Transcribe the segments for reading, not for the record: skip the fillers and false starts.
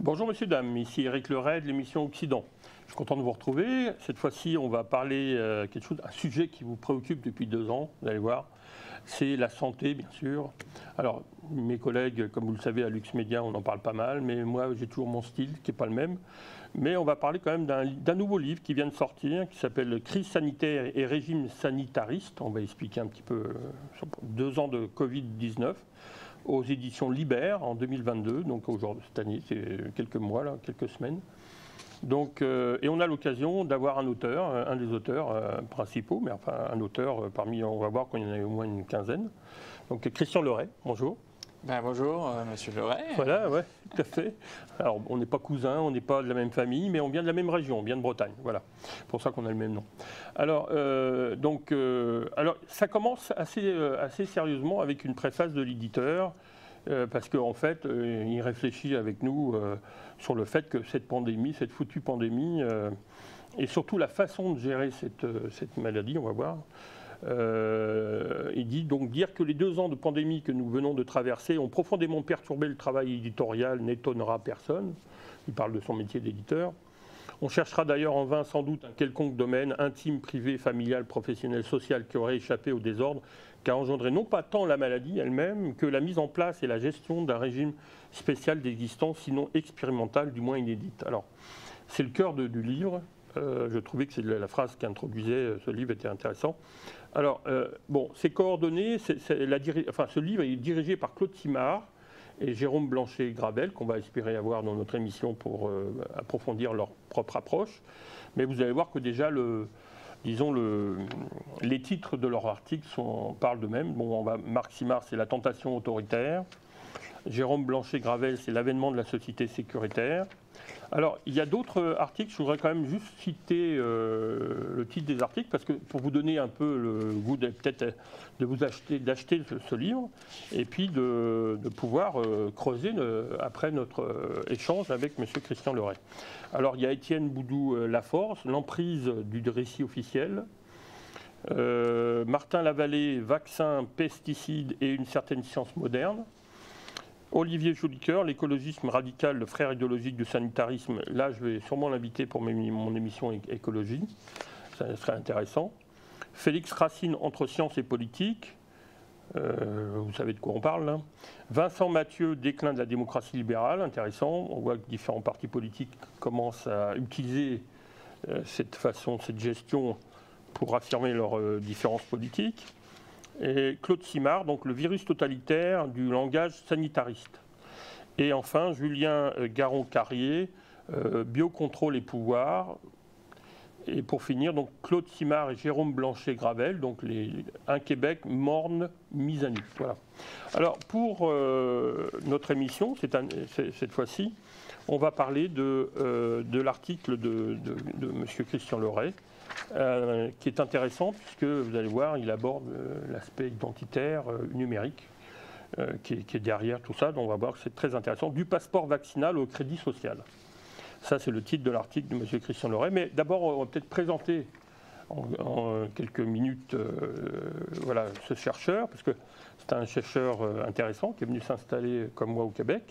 Bonjour messieurs, dames, ici Éric Leray de l'émission Occident. Je suis content de vous retrouver. Cette fois-ci, on va parler un sujet qui vous préoccupe depuis 2 ans, vous allez voir. C'est la santé, bien sûr. Alors, mes collègues, comme vous le savez, à Lux Média, on en parle pas mal, mais moi, j'ai toujours mon style, qui n'est pas le même. Mais on va parler quand même d'un nouveau livre qui vient de sortir, qui s'appelle Crise sanitaire et régime sanitariste. On va expliquer un petit peu sur 2 ans de Covid-19. Aux éditions Libère en 2022, donc aujourd'hui, cette année, c'est quelques mois, là, quelques semaines. Donc, et on a l'occasion d'avoir un auteur, un des auteurs principaux, mais enfin un auteur parmi, on va voir qu'il y en a au moins une quinzaine. Donc Christian Leray, bonjour. Bonjour, monsieur Leray. Voilà, ouais, tout à fait. Alors, on n'est pas cousins, on n'est pas de la même famille, mais on vient de la même région, on vient de Bretagne. Voilà, c'est pour ça qu'on a le même nom. Alors, alors ça commence assez sérieusement avec une préface de l'éditeur, parce qu'en fait, il réfléchit avec nous sur le fait que cette pandémie, cette foutue pandémie, et surtout la façon de gérer cette maladie, on va voir. Il dit donc dire que les 2 ans de pandémie que nous venons de traverser ont profondément perturbé le travail éditorial n'étonnera personne. Il parle de son métier d'éditeur. On cherchera d'ailleurs en vain sans doute un quelconque domaine intime, privé, familial, professionnel, social qui aurait échappé au désordre qu'a engendré non pas tant la maladie elle-même que la mise en place et la gestion d'un régime spécial d'existence, sinon expérimental, du moins inédite. Alors, c'est le cœur du livre. Je trouvais que c'est la phrase qui introduisait ce livre était intéressant. Alors, ces coordonnées, ce livre est dirigé par Claude Simard et Jérôme Blanchet-Gravel, qu'on va espérer avoir dans notre émission pour approfondir leur propre approche. Mais vous allez voir que déjà, les titres de leurs articles parlent d'eux-mêmes. Marc Simard, c'est la tentation autoritaire. Jérôme Blanchet-Gravel, c'est l'avènement de la société sécuritaire. Alors, il y a d'autres articles, je voudrais quand même juste citer le titre des articles, parce que pour vous donner un peu le goût d'acheter ce livre, et puis de pouvoir creuser après notre échange avec M. Christian Leray. Alors, il y a Étienne Boudou-Laforce, l'emprise du récit officiel. Martin Lavallée, vaccins, pesticides et une certaine science moderne. Olivier Jolicoeur, l'écologisme radical, le frère idéologique du sanitarisme. Là, je vais sûrement l'inviter pour mon émission écologie. Ça serait intéressant. Félix Racine, entre science et politique. Vous savez de quoi on parle, là. Vincent Mathieu, déclin de la démocratie libérale. Intéressant. On voit que différents partis politiques commencent à utiliser cette gestion pour affirmer leurs différences politiques. Et Claude Simard, donc le virus totalitaire du langage sanitariste. Et enfin, Julien Garon-Carrier, biocontrôle et pouvoir. Et pour finir, donc Claude Simard et Jérôme Blanchet-Gravel, donc un Québec morne, mise à nu. Voilà. Alors, pour notre émission, cette fois-ci, on va parler de l'article de M. Christian Leray. Qui est intéressant puisque vous allez voir, il aborde l'aspect identitaire numérique qui est derrière tout ça. Donc on va voir que c'est très intéressant. Du passeport vaccinal au crédit social. Ça, c'est le titre de l'article de M. Christian Leray. Mais d'abord, on va peut-être présenter en quelques minutes ce chercheur, parce que c'est un chercheur intéressant qui est venu s'installer comme moi au Québec.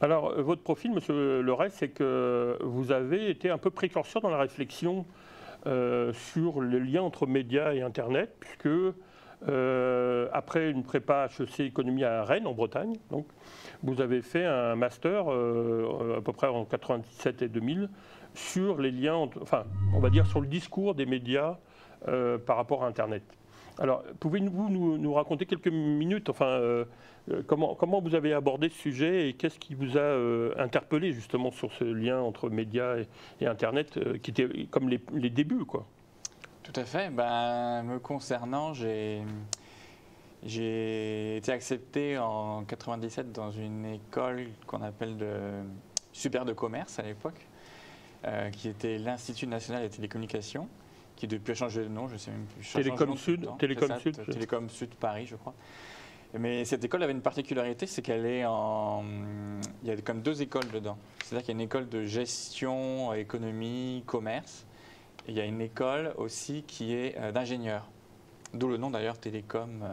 Alors, votre profil, M. Leray, c'est que vous avez été un peu précurseur dans la réflexion sur le lien entre médias et Internet, puisque après une prépa HEC économie à Rennes, en Bretagne, donc, vous avez fait un master à peu près en 97 et 2000 sur les liens, on va dire sur le discours des médias par rapport à Internet. Alors, pouvez-vous nous raconter quelques minutes, comment vous avez abordé ce sujet et qu'est-ce qui vous a interpellé justement sur ce lien entre médias et Internet qui était comme les débuts, quoi. Tout à fait. Me concernant, j'ai été accepté en 97 dans une école qu'on appelle supérieure de commerce à l'époque, qui était l'Institut national des télécommunications, qui depuis a changé de nom, je ne sais même plus. Télécom Sud, Télécom Sud Paris, je crois. Mais cette école avait une particularité, c'est qu'elle est il y a comme 2 écoles dedans. C'est-à-dire qu'il y a une école de gestion, économie, commerce. Et il y a une école aussi qui est d'ingénieurs. D'où le nom d'ailleurs Télécom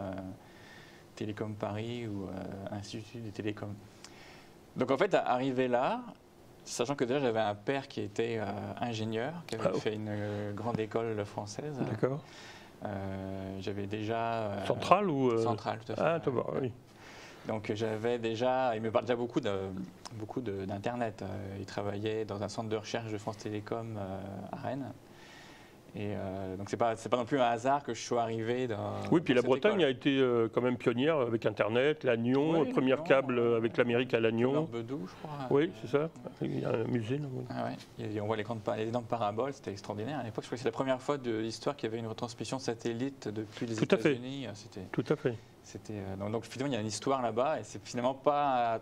Paris ou Institut des télécoms. Donc en fait, arrivé là, sachant que déjà j'avais un père qui était ingénieur, qui avait fait une grande école française. D'accord. J'avais déjà... Centrale ou... Centrale, tout à fait. Ah, tu vois, oui. Donc j'avais déjà... Il me parle déjà beaucoup d'Internet. Il travaillait dans un centre de recherche de France Télécom à Rennes. Et donc c'est pas non plus un hasard que je sois arrivé dans... Oui, puis dans la Bretagne école. a été quand même pionnière avec Internet, Lannion, Oui, premier Lannion, câble avec l'Amérique à Lannion. Bedou, je crois. Oui, c'est ça. Il y a un musée. Là, oui. Ah ouais. On voit les énormes paraboles, c'était extraordinaire. À l'époque, je crois que c'est la première fois de l'histoire qu'il y avait une retransmission satellite depuis les États-Unis. Tout à fait. Donc finalement, il y a une histoire là-bas et c'est finalement pas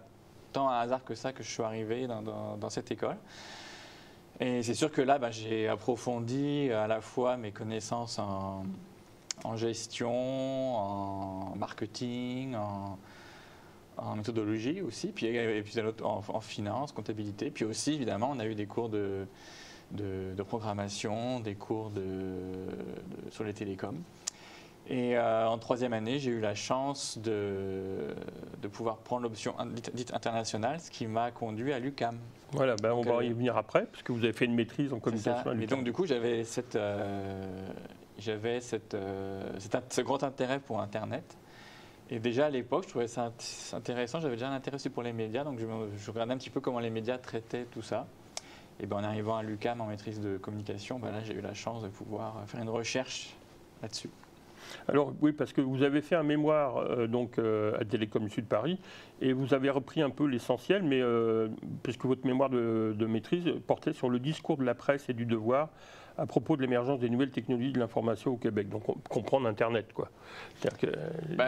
tant un hasard que ça que je suis arrivé dans cette école. Et c'est sûr que là, j'ai approfondi à la fois mes connaissances en gestion, en marketing, en méthodologie aussi, et puis en finance, comptabilité. Puis aussi, évidemment, on a eu des cours de programmation, des cours sur les télécoms. Et en troisième année, j'ai eu la chance de pouvoir prendre l'option dite internationale, ce qui m'a conduit à l'UQAM. Voilà, on va y venir après, parce que vous avez fait une maîtrise en communication à l'UQAM. Et donc du coup, j'avais ce grand intérêt pour Internet. Et déjà à l'époque, je trouvais ça intéressant, j'avais déjà un intérêt aussi pour les médias, donc je regardais un petit peu comment les médias traitaient tout ça. Et en arrivant à l'UQAM en maîtrise de communication, là j'ai eu la chance de pouvoir faire une recherche là-dessus. Alors oui, parce que vous avez fait un mémoire à Télécom Sud Paris et vous avez repris un peu l'essentiel, mais puisque votre mémoire de maîtrise portait sur le discours de la presse et du devoir à propos de l'émergence des nouvelles technologies de l'information au Québec. Donc comprendre Internet, quoi.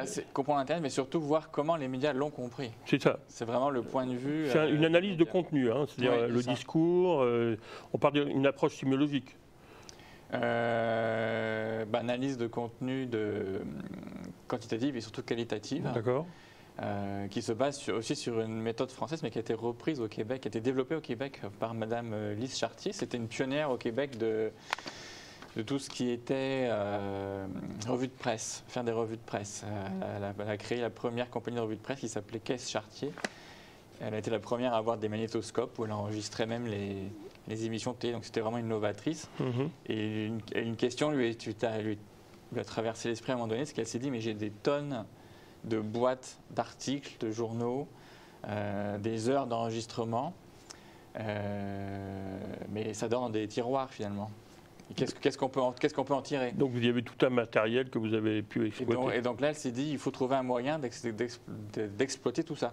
C'est comprendre Internet, mais surtout voir comment les médias l'ont compris. C'est ça. C'est vraiment le point de vue. C'est une analyse de contenu, hein, c'est-à-dire le discours. On parle d'une approche sémiologique. Analyse de contenu quantitative et surtout qualitative. D'accord. Qui se base aussi sur une méthode française, mais qui a été reprise au Québec, qui a été développée au Québec par Madame Lise Chartier. C'était une pionnière au Québec de tout ce qui était revue de presse, faire des revues de presse. Elle a créé la première compagnie de revues de presse qui s'appelait Caisse Chartier. Elle a été la première à avoir des magnétoscopes où elle enregistrait même les émissions de télé, donc c'était vraiment une novatrice. Et une question lui a traversé l'esprit à un moment donné, c'est qu'elle s'est dit, mais j'ai des tonnes de boîtes d'articles, de journaux, des heures d'enregistrement, mais ça dort dans des tiroirs finalement. Qu'est-ce qu'on peut en tirer? Donc vous y avez tout un matériel que vous avez pu exploiter. Et donc là, elle s'est dit, il faut trouver un moyen d'exploiter tout ça.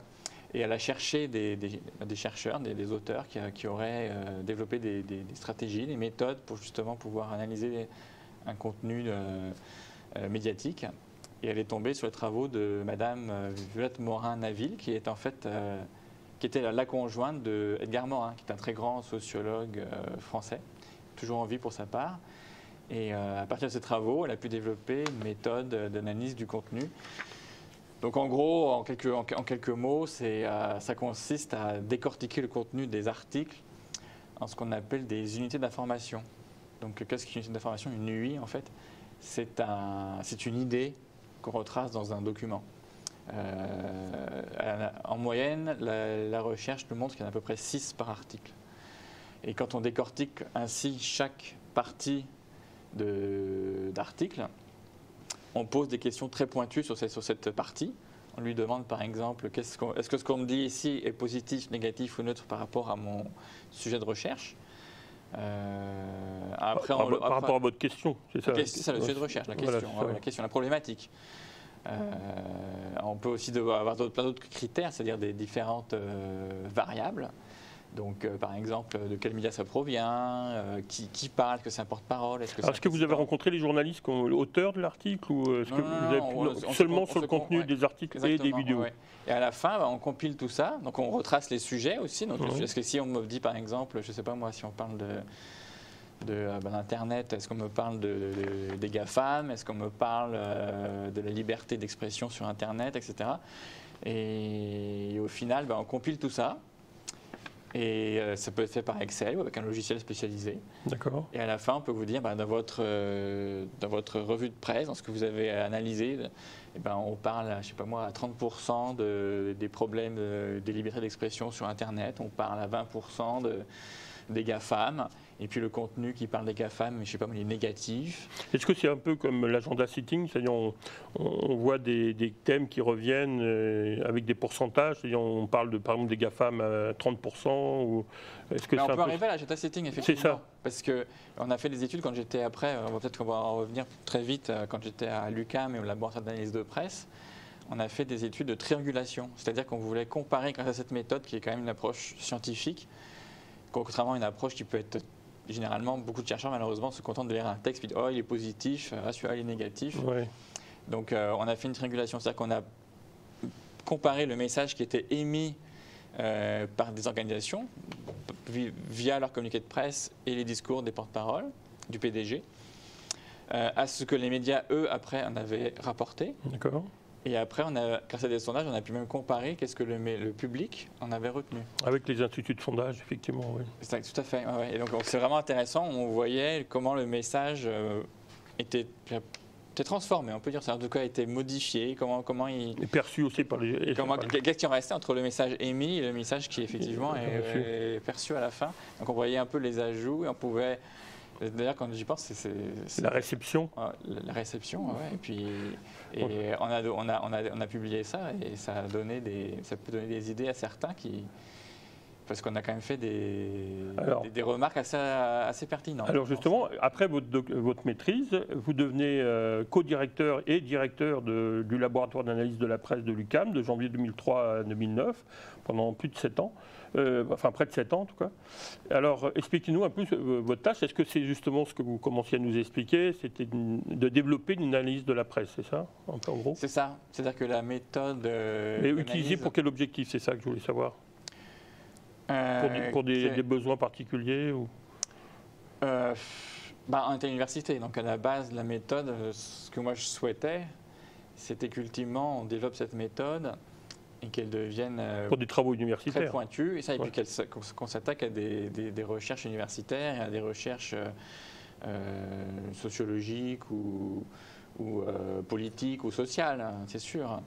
Et elle a cherché des chercheurs, des auteurs qui auraient développé des stratégies, des méthodes pour justement pouvoir analyser un contenu médiatique. Et elle est tombée sur les travaux de Madame Violette Morin-Naville, qui est en fait qui était la conjointe de Edgar Morin, qui est un très grand sociologue français, toujours en vie pour sa part. Et à partir de ses travaux, elle a pu développer une méthode d'analyse du contenu. Donc en gros, en quelques mots, ça consiste à décortiquer le contenu des articles en ce qu'on appelle des unités d'information. Donc qu'est-ce qu'une unité d'information? Une UI en fait, c'est une idée qu'on retrace dans un document. En moyenne, la recherche nous montre qu'il y en a à peu près 6 par article. Et quand on décortique ainsi chaque partie d'article, on pose des questions très pointues sur cette partie. On lui demande par exemple, est-ce que ce qu'on me dit ici est positif, négatif ou neutre par rapport à mon sujet de recherche? Par rapport à votre question, c'est ça? C'est ça le sujet de recherche, la question, la problématique. On peut aussi avoir plein d'autres critères, c'est-à-dire des différentes variables. Donc, par exemple, de quel média ça provient, qui parle, est-ce que c'est un porte-parole? Est-ce que vous avez rencontré les journalistes auteurs de l'article ou est-ce que vous avez seulement sur le contenu des articles et des vidéos? Ouais. Et à la fin, on compile tout ça, donc on retrace les sujets aussi. Donc, est-ce que si on me dit, par exemple, je ne sais pas moi, si on parle d'Internet, est-ce qu'on me parle des GAFAM, est-ce qu'on me parle de la liberté d'expression sur Internet, etc. Et au final, on compile tout ça. Et ça peut être fait par Excel ou avec un logiciel spécialisé. D'accord. Et à la fin, on peut vous dire, dans votre revue de presse, dans ce que vous avez analysé, on parle, je sais pas moi, à 30% des problèmes des libertés d'expression sur Internet. On parle à 20% des GAFAM. Et puis le contenu qui parle des GAFAM, je sais pas, il est négatif. Est-ce que c'est un peu comme l'agenda sitting, c'est-à-dire on voit des thèmes qui reviennent avec des pourcentages, c'est-à-dire on parle par exemple des GAFAM à 30% ou est-ce que on peut arriver à l'agenda sitting, effectivement. C'est ça. Parce qu'on a fait des études quand j'étais après, peut-être qu'on va en revenir très vite, quand j'étais à l'UQAM et au laboratoire d'analyse de presse, on a fait des études de triangulation, c'est-à-dire qu'on voulait comparer grâce à cette méthode qui est quand même une approche scientifique, contrairement à une approche qui peut être généralement, beaucoup de chercheurs, malheureusement, se contentent de lire un texte et disent « Oh, il est positif, celui-là, il est négatif Ouais. ». Donc, on a fait une triangulation, c'est-à-dire qu'on a comparé le message qui était émis par des organisations via leur communiqué de presse et les discours des porte-paroles du PDG à ce que les médias, eux, après, en avaient rapporté. D'accord. Et après, grâce à des sondages, on a pu même comparer qu'est-ce que le public en avait retenu. Avec les instituts de sondage, effectivement, oui. Tout à fait. Ouais. Et donc, c'est vraiment intéressant. On voyait comment le message était transformé, on peut dire ça. En tout cas, était modifié. Comment il est perçu aussi par les. Qu'est-ce qui en restait entre le message émis et le message qui, effectivement, est perçu à la fin. Donc, on voyait un peu les ajouts et on pouvait. D'ailleurs, quand j'y pense, c'est la réception. La réception, ouais. Et puis, on a publié ça et ça peut donner des idées à certains parce qu'on a quand même fait des remarques assez pertinentes. Alors justement, après votre maîtrise, vous devenez co-directeur et directeur du laboratoire d'analyse de la presse de l'UQAM de janvier 2003 à 2009, pendant plus de 7 ans. Enfin près de 7 ans en tout cas. Alors expliquez-nous un peu votre tâche. Est-ce que c'est justement ce que vous commenciez à nous expliquer, c'était de développer une analyse de la presse, c'est ça en gros? C'est ça, c'est-à-dire que la méthode... Mais utilisée pour quel objectif, c'est ça que je voulais savoir? Pour des besoins particuliers ou... On était à l'université, donc à la base la méthode, ce que moi je souhaitais, c'était qu'ultimement on développe cette méthode et qu'elle devienne pour des travaux universitaires très pointue, et ça, et puis qu'on s'attaque à des recherches universitaires, et à des recherches sociologiques ou politiques ou sociales, hein, c'est sûr.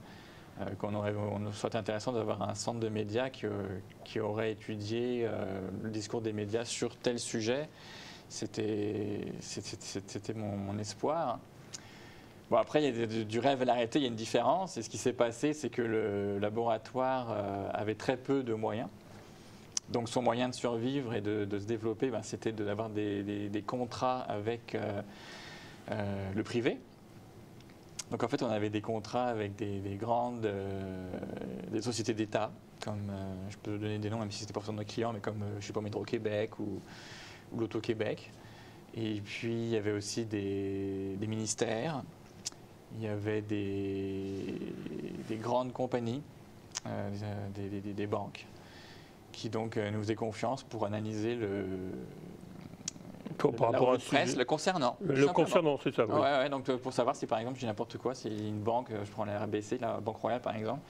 On serait intéressant d'avoir un centre de médias qui aurait étudié le discours des médias sur tel sujet. C'était mon espoir. Bon, après, il y a du rêve à la réalité, il y a une différence. Et ce qui s'est passé, c'est que le laboratoire avait très peu de moyens. Donc son moyen de survivre et de se développer, c'était d'avoir des contrats avec le privé. Donc en fait, on avait des contrats avec des sociétés d'État, comme, je peux donner des noms, même si c'était pas forcément nos clients, mais comme, je sais pas, Métro-Québec ou l'Auto-Québec. Et puis, il y avait aussi des ministères, il y avait des grandes compagnies, des banques, qui donc nous faisaient confiance pour analyser le concernant. Le concernant, c'est ça, oui. Ouais, donc pour savoir si, par exemple, je dis n'importe quoi, si une banque, je prends la RBC, la Banque Royale, par exemple,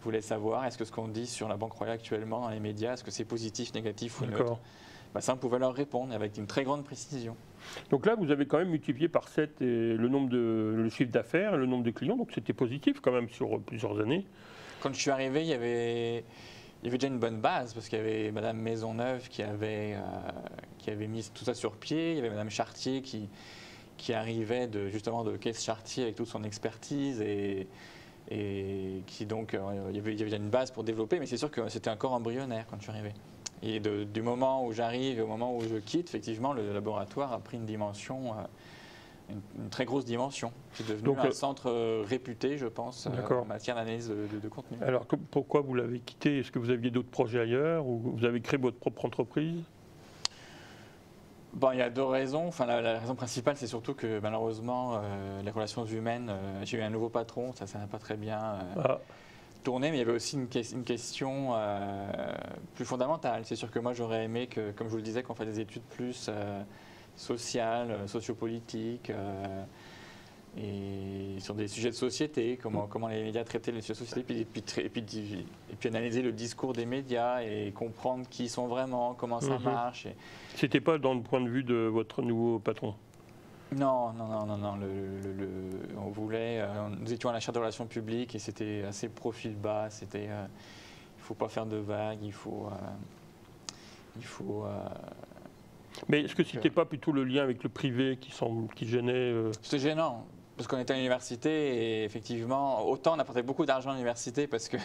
voulait savoir est-ce que ce qu'on dit sur la Banque Royale actuellement dans les médias, est-ce que c'est positif, négatif ou neutre? Ça, on pouvait leur répondre avec une très grande précision. Donc là, vous avez quand même multiplié par 7 le chiffre d'affaires, le nombre de clients, donc c'était positif quand même sur plusieurs années. Quand je suis arrivé, il y avait déjà une bonne base, parce qu'il y avait Madame Maisonneuve qui avait mis tout ça sur pied, il y avait Madame Chartier qui arrivait justement de Caisse Chartier avec toute son expertise et qui donc, il y avait déjà une base pour développer, mais c'est sûr que c'était encore embryonnaire quand je suis arrivé. Et du moment où j'arrive et au moment où je quitte, effectivement, le laboratoire a pris une dimension, une très grosse dimension. C'est devenu un centre réputé, je pense, en matière d'analyse de contenu. Alors, pourquoi vous l'avez quitté? Est-ce que vous aviez d'autres projets ailleurs ou vous avez créé votre propre entreprise? Il y a deux raisons. Enfin, la raison principale, c'est surtout que malheureusement, les relations humaines, j'ai eu un nouveau patron, ça n'a pas très bien tourné, mais il y avait aussi une question plus fondamentale. C'est sûr que moi, j'aurais aimé que, comme je vous le disais, qu'on fasse des études plus sociales, sociopolitiques, et sur des sujets de société, comment les médias traitaient les sujets de société, et puis analyser le discours des médias et comprendre qui ils sont vraiment, comment ça marche. C'était pas dans le point de vue de votre nouveau patron? Non. On voulait, nous étions à la charte de relations publiques et c'était assez profil bas. C'était, il faut pas faire de vagues, il faut. Mais est-ce que c'était pas plutôt le lien avec le privé qui gênait? C'était gênant. Parce qu'on était à l'université et effectivement, autant on apportait beaucoup d'argent à l'université parce que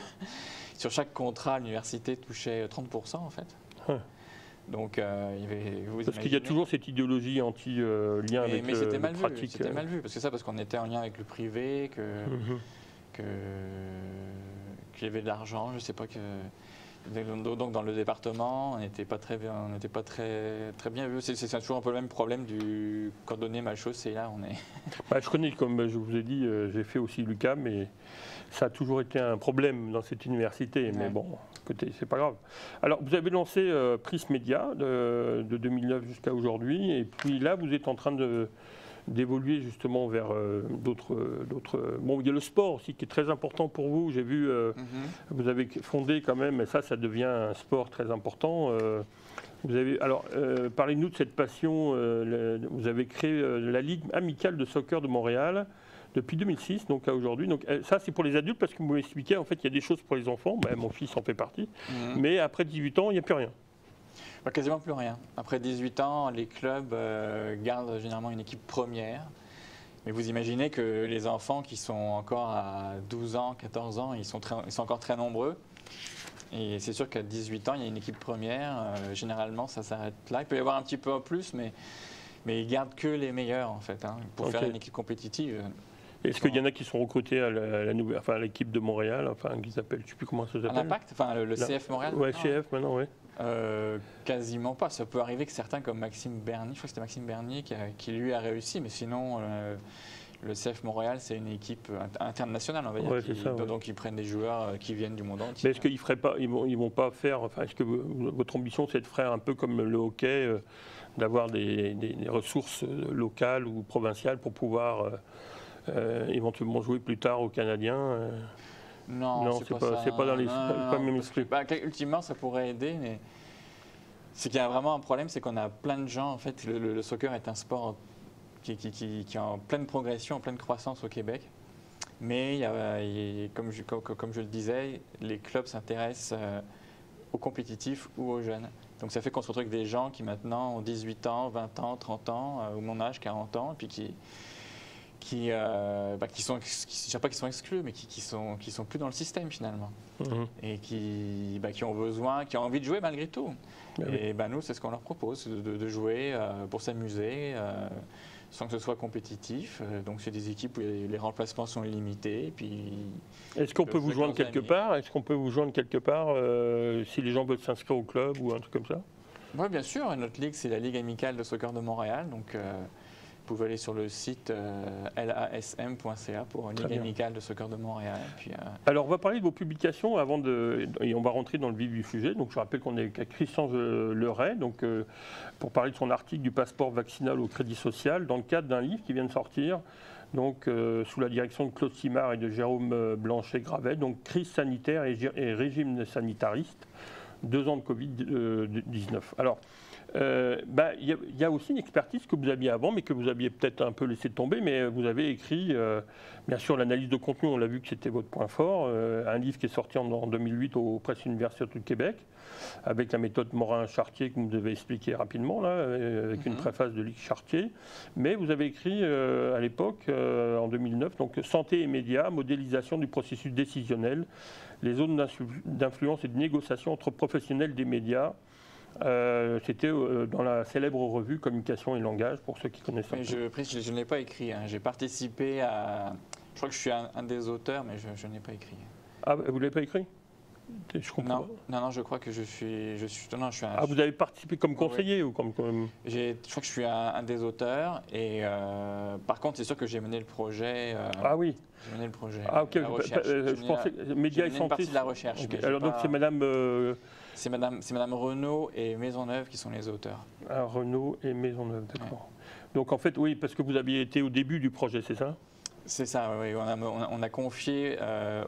sur chaque contrat, l'université touchait 30% en fait. Ouais. Donc, il y avait, parce qu'il y a toujours cette idéologie anti-lien avec c'était mal le vu, pratique. C'était mal vu, parce que parce qu'on était en lien avec le privé, qu'il y avait de l'argent, je sais pas que. Donc dans le département, on n'était pas très bien vu. C'est toujours un peu le même problème du cordonnier mal chaussé. Là, on est. Je connais, comme je vous ai dit, j'ai fait aussi l'UQAM, mais ça a toujours été un problème dans cette université. Mais bon, écoutez, c'est pas grave. Alors, vous avez lancé Prism Media de 2009 jusqu'à aujourd'hui, et puis là, vous êtes en train d'évoluer justement vers d'autres. Bon, il y a le sport aussi qui est très important pour vous. J'ai vu, vous avez fondé quand même, et ça devient un sport très important. Parlez-nous de cette passion. Vous avez créé la Ligue amicale de soccer de Montréal depuis 2006, donc à aujourd'hui. Donc ça, c'est pour les adultes, parce que vous m'expliquez, en fait, il y a des choses pour les enfants. Mon fils en fait partie. Mais après 18 ans, il n'y a plus rien. Quasiment plus rien. Après 18 ans, les clubs gardent généralement une équipe première. Mais vous imaginez que les enfants qui sont encore à 12 ans, 14 ans, ils sont encore très nombreux. Et c'est sûr qu'à 18 ans, il y a une équipe première. Généralement, ça s'arrête là. Il peut y avoir un petit peu en plus, mais ils gardent que les meilleurs, en fait, pour faire une équipe compétitive. Est-ce qu'il y en a qui sont recrutés à l'équipe de Montréal, qu'ils s'appellent, je ne sais plus comment ça s'appelle. Un Impact, le CF Montréal. Oui, CF maintenant, oui. Quasiment pas. Ça peut arriver que certains comme Maxime Bernier, je crois que c'était Maxime Bernier qui lui a réussi, mais sinon le CF Montréal c'est une équipe internationale, on va dire, donc ils prennent des joueurs qui viennent du monde entier. Mais est-ce qu'ils feraient pas, ils vont pas faire, est-ce que votre ambition c'est de faire un peu comme le hockey, d'avoir des ressources locales ou provinciales pour pouvoir éventuellement jouer plus tard aux Canadiens? Non, c'est pas dans les mêmes esprits. Ultimement, ça pourrait aider, mais c'est qu'il y a vraiment un problème, c'est qu'on a plein de gens. En fait, le soccer est un sport qui est en pleine progression, en pleine croissance au Québec. Mais comme je le disais, les clubs s'intéressent aux compétitifs ou aux jeunes. Donc ça fait qu'on se retrouve avec des gens qui maintenant ont 18 ans, 20 ans, 30 ans, ou mon âge, 40 ans, et puis qui sont exclus, mais qui sont plus dans le système finalement, et qui ont besoin, qui ont envie de jouer malgré tout. Et nous, c'est ce qu'on leur propose, de jouer pour s'amuser, sans que ce soit compétitif. Donc c'est des équipes où les remplacements sont illimités. Est-ce qu'on peut vous joindre quelque part? Est-ce qu'on peut vous joindre quelque part si les gens veulent s'inscrire au club ou un truc comme ça? Oui, bien sûr. Notre ligue, c'est la Ligue amicale de soccer de Montréal. Donc vous pouvez aller sur le site lasm.ca pour une Ligue amicale de soccer de Montréal. Alors, on va parler de vos publications et on va rentrer dans le vif du sujet. Donc, je rappelle qu'on est avec Christian Leray, pour parler de son article du passeport vaccinal au crédit social, dans le cadre d'un livre qui vient de sortir, sous la direction de Claude Simard et de Jérôme Blanchet-Gravet, donc crise sanitaire et régime sanitariste, 2 ans de Covid-19. Alors, il y a aussi une expertise que vous aviez avant, mais que vous aviez peut-être un peu laissé tomber, mais vous avez écrit, bien sûr, l'analyse de contenu, on l'a vu que c'était votre point fort, un livre qui est sorti en 2008 aux Presses universitaires du Québec, avec la méthode Morin-Chartier que vous nous avez expliqué rapidement, là, avec une préface de Luc Chartier. Mais vous avez écrit à l'époque, en 2009, donc Santé et médias, modélisation du processus décisionnel, les zones d'influence et de négociation entre professionnels des médias. C'était dans la célèbre revue Communication et Langage, pour ceux qui connaissent un peu. Je ne l'ai pas écrit. J'ai participé à... Je crois que je suis un des auteurs, mais je n'ai pas écrit. Ah, vous ne l'avez pas écrit? Je comprends. Non, je crois que je suis vous avez participé comme conseiller ou comme... Je crois que je suis un des auteurs. Et par contre, c'est sûr que j'ai mené le projet. Ah oui. J'ai mené le projet. Ah ok. Je pensais que médias et santé. Une partie de la recherche. Okay. Alors donc c'est Madame. C'est Madame Renaud et Maisonneuve qui sont les auteurs. Ah, Renaud et Maisonneuve, d'accord. Ouais. Donc en fait, oui, parce que vous aviez été au début du projet, c'est ça? C'est ça, oui. On a confié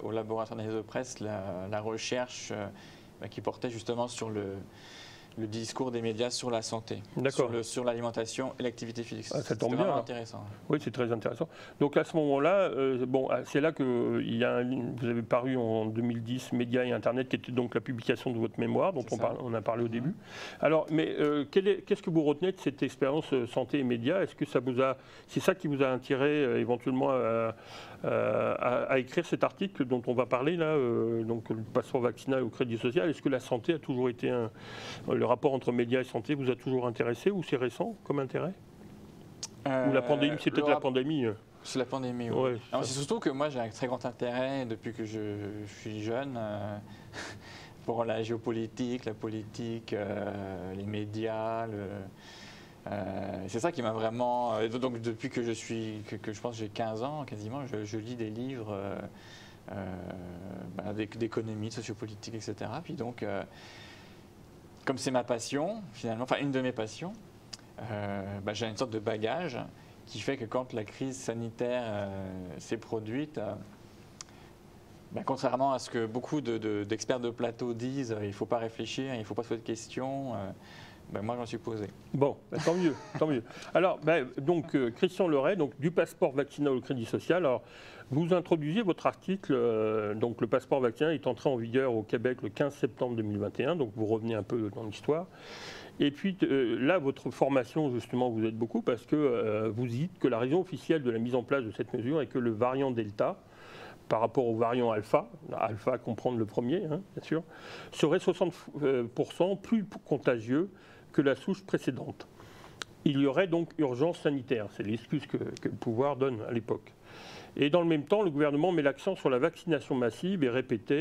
au laboratoire d'analyse de presse la recherche qui portait justement sur le discours des médias sur la santé, sur l'alimentation et l'activité physique. Ça tombe bien. Vraiment intéressant. Oui, c'est très intéressant. Donc à ce moment-là, c'est là que vous avez paru en 2010, Médias et Internet, qui était donc la publication de votre mémoire, dont on a parlé au début. Alors, mais qu'est-ce que vous retenez de cette expérience santé et médias? Est-ce que c'est ça qui vous a attiré éventuellement à écrire cet article dont on va parler là, donc le passeport vaccinal au crédit social? Est-ce que la santé a toujours été le rapport entre médias et santé vous a toujours intéressé, ou c'est récent comme intérêt? Ou la pandémie, c'est peut-être la pandémie. C'est la pandémie, oui. Ouais, c'est surtout que moi j'ai un très grand intérêt depuis que je suis jeune pour la géopolitique, la politique, les médias. C'est ça qui m'a vraiment. Donc depuis que je pense que j'ai 15 ans quasiment, je lis des livres d'économie, de sociopolitique, etc. Puis donc, comme c'est ma passion, finalement, enfin une de mes passions, j'ai une sorte de bagage qui fait que quand la crise sanitaire s'est produite, contrairement à ce que beaucoup d'experts de plateau disent, il ne faut pas réfléchir, il ne faut pas se poser de questions, moi j'en suis posé. Bon, tant mieux, tant mieux. Alors, donc Christian Leray, donc, du passeport vaccinal au crédit social. Alors, vous introduisez votre article, donc le passeport vaccinal est entré en vigueur au Québec le 15 septembre 2021, donc vous revenez un peu dans l'histoire. Et puis là, votre formation, justement, vous aide beaucoup parce que vous dites que la raison officielle de la mise en place de cette mesure est que le variant Delta, par rapport au variant Alpha comprendre le premier, bien sûr, serait 60% plus contagieux que la souche précédente. Il y aurait donc urgence sanitaire, c'est l'excuse que le pouvoir donne à l'époque. Et dans le même temps, le gouvernement met l'accent sur la vaccination massive et répète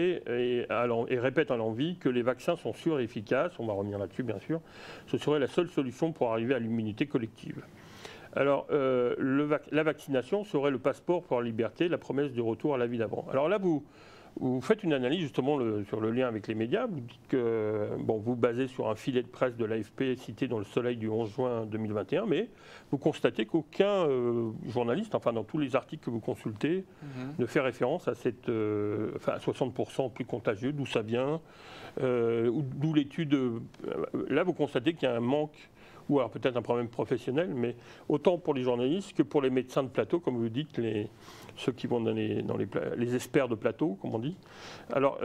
à l'envi que les vaccins sont sûrs et efficaces. On va revenir là-dessus, bien sûr. Ce serait la seule solution pour arriver à l'immunité collective. Alors, la vaccination serait le passeport pour la liberté, la promesse de retour à la vie d'avant. Alors là, vous faites une analyse justement sur le lien avec les médias. Vous dites que vous basez sur un filet de presse de l'AFP cité dans Le Soleil du 11 juin 2021, mais vous constatez qu'aucun journaliste, enfin dans tous les articles que vous consultez, ne fait référence à cette 60% plus contagieux, d'où ça vient, d'où l'étude. Là, vous constatez qu'il y a un manque, ou alors peut-être un problème professionnel, mais autant pour les journalistes que pour les médecins de plateau, comme vous dites, ceux qui vont dans les experts de plateau, comme on dit. Alors,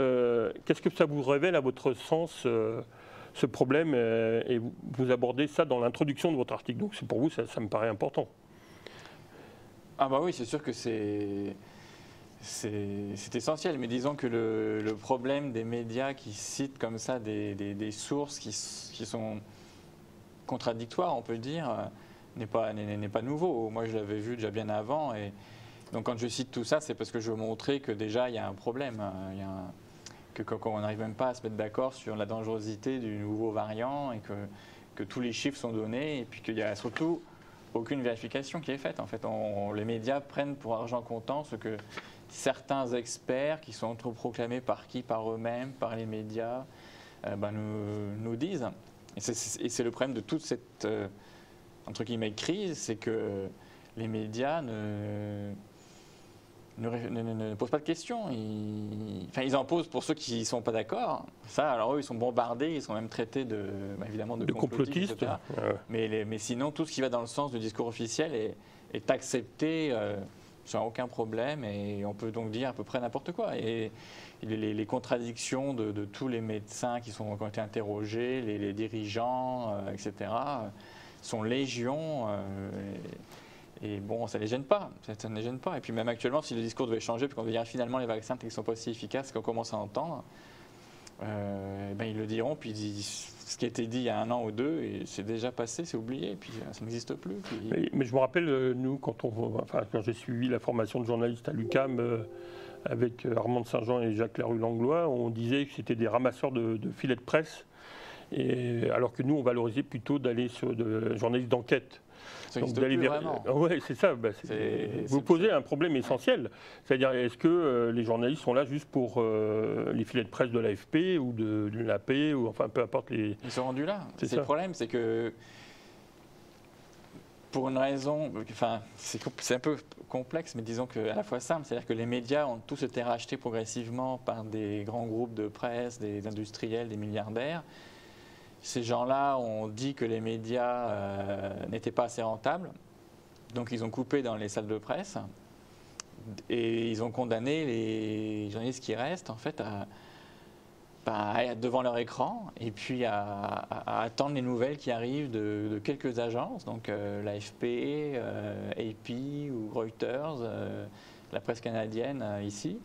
qu'est-ce que ça vous révèle à votre sens, ce problème, et vous abordez ça dans l'introduction de votre article, donc pour vous, ça me paraît important. Ah bah oui, c'est sûr que c'est essentiel, mais disons que le problème des médias qui citent comme ça des sources qui sont contradictoires, on peut le dire, n'est pas nouveau. Moi, je l'avais vu déjà bien avant. Et donc, quand je cite tout ça, c'est parce que je veux montrer que déjà, il y a un problème. Qu'on n'arrive même pas à se mettre d'accord sur la dangerosité du nouveau variant et que tous les chiffres sont donnés et puis qu'il n'y a surtout aucune vérification qui est faite. En fait, les médias prennent pour argent comptant ce que certains experts qui sont autoproclamés par eux-mêmes, par les médias, nous disent. Et c'est le problème de toute cette entre guillemets crise, c'est que les médias ne posent pas de questions. Ils en posent pour ceux qui ne sont pas d'accord. Ça, alors eux, ils sont bombardés, ils sont même traités évidemment de complotistes. Etc. Mais sinon, tout ce qui va dans le sens du discours officiel est accepté sans aucun problème, et on peut donc dire à peu près n'importe quoi. Et les contradictions de tous les médecins qui ont été interrogés, les dirigeants, etc., sont légion. Et bon, ça ne les gêne pas. Ça ne les gêne pas. Et puis même actuellement, si le discours devait changer, puis qu'on devait dire finalement les vaccins ne sont pas aussi efficaces qu'on commence à entendre, ils le diront. Puis ce qui a été dit il y a 1 an ou 2, et c'est déjà passé, c'est oublié, et puis ça n'existe plus. Puis... Mais je me rappelle, nous, quand j'ai suivi la formation de journaliste à l'UQAM avec Armand de Saint-Jean et Jacques Larue-Langlois, on disait que c'était des ramasseurs de filets de presse, alors que nous, on valorisait plutôt d'aller sur de journalistes d'enquête. Donc d'aller vraiment. Oui, c'est ça. Vous posez un problème essentiel. C'est-à-dire, est-ce que les journalistes sont là juste pour les filets de presse de l'AFP ou de l'AP, ou enfin peu importe les... Ils sont rendus là. C'est le problème, c'est que Pour une raison, enfin, c'est un peu complexe, mais disons qu'à la fois simple, c'est-à-dire que les médias ont tous été rachetés progressivement par des grands groupes de presse, des industriels, des milliardaires. Ces gens-là ont dit que les médias n'étaient pas assez rentables, donc ils ont coupé dans les salles de presse et ils ont condamné les journalistes qui restent en fait à être devant leur écran et puis à attendre les nouvelles qui arrivent de quelques agences, donc l'AFP, AP ou Reuters, la presse canadienne ici,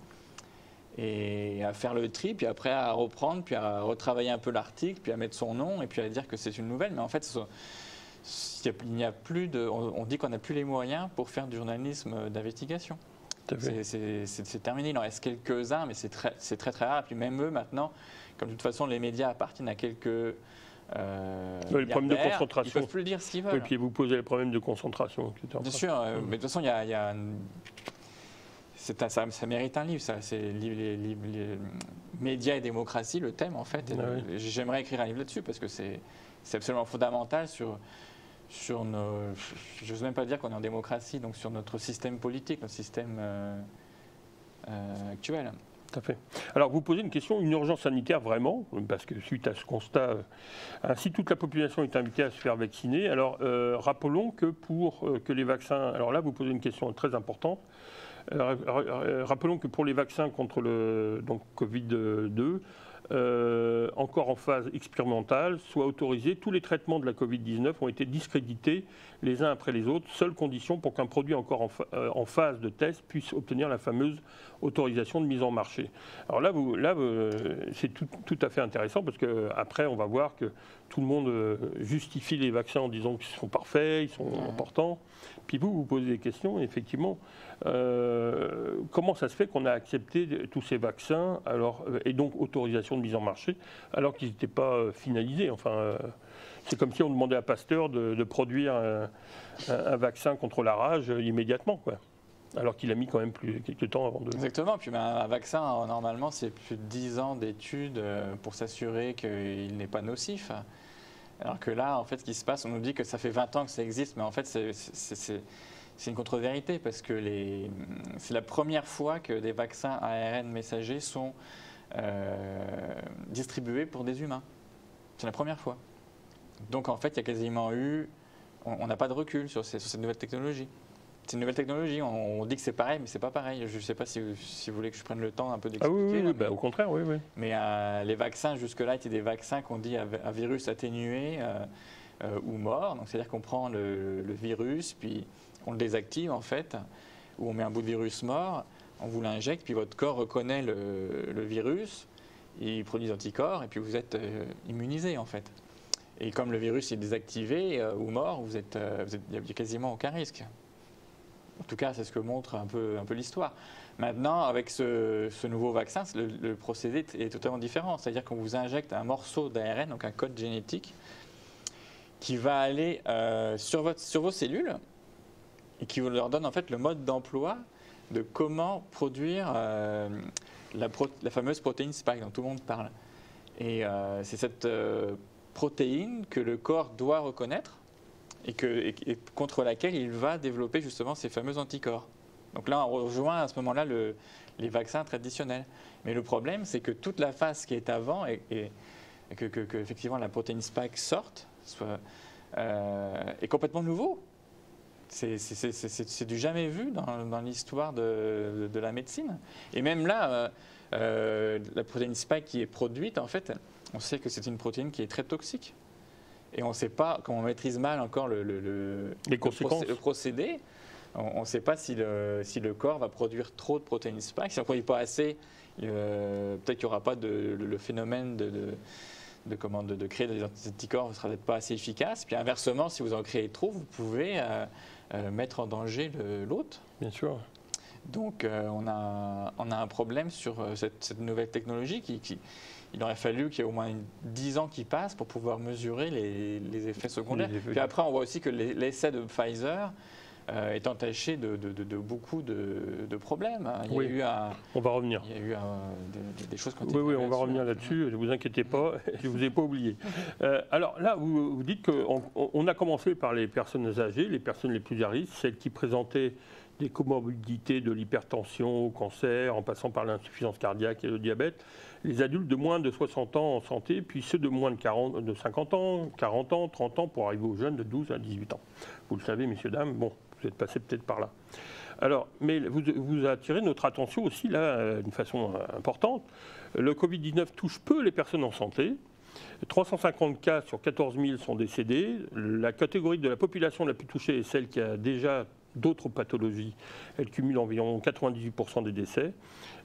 et à faire le tri, puis après à reprendre, puis à retravailler un peu l'article, puis à mettre son nom, et puis à dire que c'est une nouvelle. Mais en fait, il n'y a plus de, on dit qu'on n'a plus les moyens pour faire du journalisme d'investigation. C'est terminé, il en reste quelques-uns, mais c'est très rare. Et puis même eux, maintenant, comme de toute façon les médias appartiennent à quelques les problèmes de concentration. Ils ne peuvent plus dire ce qu'ils veulent. Et puis vous posez les problèmes de concentration, etc. Bien sûr, mais de toute façon, ça mérite un livre, ça. C'est les médias et démocratie, le thème, en fait. J'aimerais écrire un livre là-dessus, parce que c'est absolument fondamental sur nos... Je n'ose même pas dire qu'on est en démocratie, donc sur notre système politique, notre système actuel. Tout à fait. Alors, vous posez une question, une urgence sanitaire vraiment, parce que suite à ce constat, ainsi toute la population est invitée à se faire vacciner. Alors, rappelons que pour que les vaccins... Alors là, vous posez une question très importante. Rappelons que pour les vaccins contre le Covid-2, encore en phase expérimentale, soit autorisés, tous les traitements de la Covid-19 ont été discrédités les uns après les autres, seule condition pour qu'un produit encore en phase de test puisse obtenir la fameuse autorisation de mise en marché. Alors là, c'est tout à fait intéressant parce qu'après, on va voir que tout le monde justifie les vaccins en disant qu'ils sont parfaits, ils sont importants. Puis vous posez des questions, et effectivement, comment ça se fait qu'on a accepté tous ces vaccins et donc autorisation de mise en marché alors qu'ils n'étaient pas finalisés. Enfin, c'est comme si on demandait à Pasteur de produire un vaccin contre la rage immédiatement, quoi. Alors qu'il a mis quand même quelques temps avant de... Exactement, puis un vaccin, normalement, c'est plus de 10 ans d'études pour s'assurer qu'il n'est pas nocif. Alors que là, en fait, ce qui se passe, on nous dit que ça fait 20 ans que ça existe, mais en fait, c'est une contre-vérité parce que c'est la première fois que des vaccins ARN messagers sont distribués pour des humains. C'est la première fois. Donc, en fait, il y a quasiment eu... On n'a pas de recul sur cette nouvelle technologie. C'est une nouvelle technologie, on dit que c'est pareil, mais c'est pas pareil. Je ne sais pas si vous voulez que je prenne le temps un peu d'expliquer. Ah oui, au contraire, oui. Mais les vaccins, jusque-là, étaient des vaccins qu'on dit à virus atténué ou mort. Donc, c'est-à-dire qu'on prend le virus, puis on le désactive, en fait, ou on met un bout de virus mort, on vous l'injecte, puis votre corps reconnaît le virus, il produit des anticorps, et puis vous êtes immunisé, en fait. Et comme le virus est désactivé ou mort, il n'y a quasiment aucun risque. En tout cas, c'est ce que montre un peu l'histoire. Maintenant, avec ce nouveau vaccin, le procédé est totalement différent. C'est-à-dire qu'on vous injecte un morceau d'ARN, donc un code génétique, qui va aller sur vos cellules et qui leur donne en fait le mode d'emploi de comment produire la fameuse protéine spike dont tout le monde parle. Et c'est cette protéine que le corps doit reconnaître et contre laquelle il va développer justement ces fameux anticorps. Donc là, on rejoint à ce moment-là les vaccins traditionnels. Mais le problème, c'est que toute la phase qui est avant et que effectivement la protéine spike sorte est complètement nouveau. C'est du jamais vu dans l'histoire de la médecine. Et même là, la protéine spike qui est produite, en fait, on sait que c'est une protéine qui est très toxique. Et on ne sait pas, comme on maîtrise mal encore le procédé, on ne sait pas si le corps va produire trop de protéines spike. Si on ne produit pas assez, peut-être qu'il n'y aura pas le phénomène de créer des anticorps ne sera peut-être pas assez efficace. Puis inversement, si vous en créez trop, vous pouvez mettre en danger l'hôte. Bien sûr. Donc on a un problème sur cette nouvelle technologie il aurait fallu qu'il y ait au moins 10 ans qui passent pour pouvoir mesurer les effets secondaires. Puis après, on voit aussi que l'essai de Pfizer est entaché de beaucoup de problèmes. Il y a eu on va revenir. Il y a eu des choses qui ont été Oui, on va revenir là-dessus, ne vous inquiétez pas, je ne vous ai pas oublié. Alors là, vous dites qu'on a commencé par les personnes âgées, les personnes les plus à risque, celles qui présentaient des comorbidités de l'hypertension au cancer, en passant par l'insuffisance cardiaque et le diabète, les adultes de moins de 60 ans en santé, puis ceux de moins de 50 ans, 40 ans, 30 ans, pour arriver aux jeunes de 12 à 18 ans. Vous le savez, messieurs, dames, bon, vous êtes passés peut-être par là. Alors, mais vous attirez notre attention aussi, là, d'une façon importante. Le Covid-19 touche peu les personnes en santé. 350 cas sur 14 000 sont décédés. La catégorie de la population la plus touchée est celle qui a déjà d'autres pathologies. Elle cumule environ 98% des décès.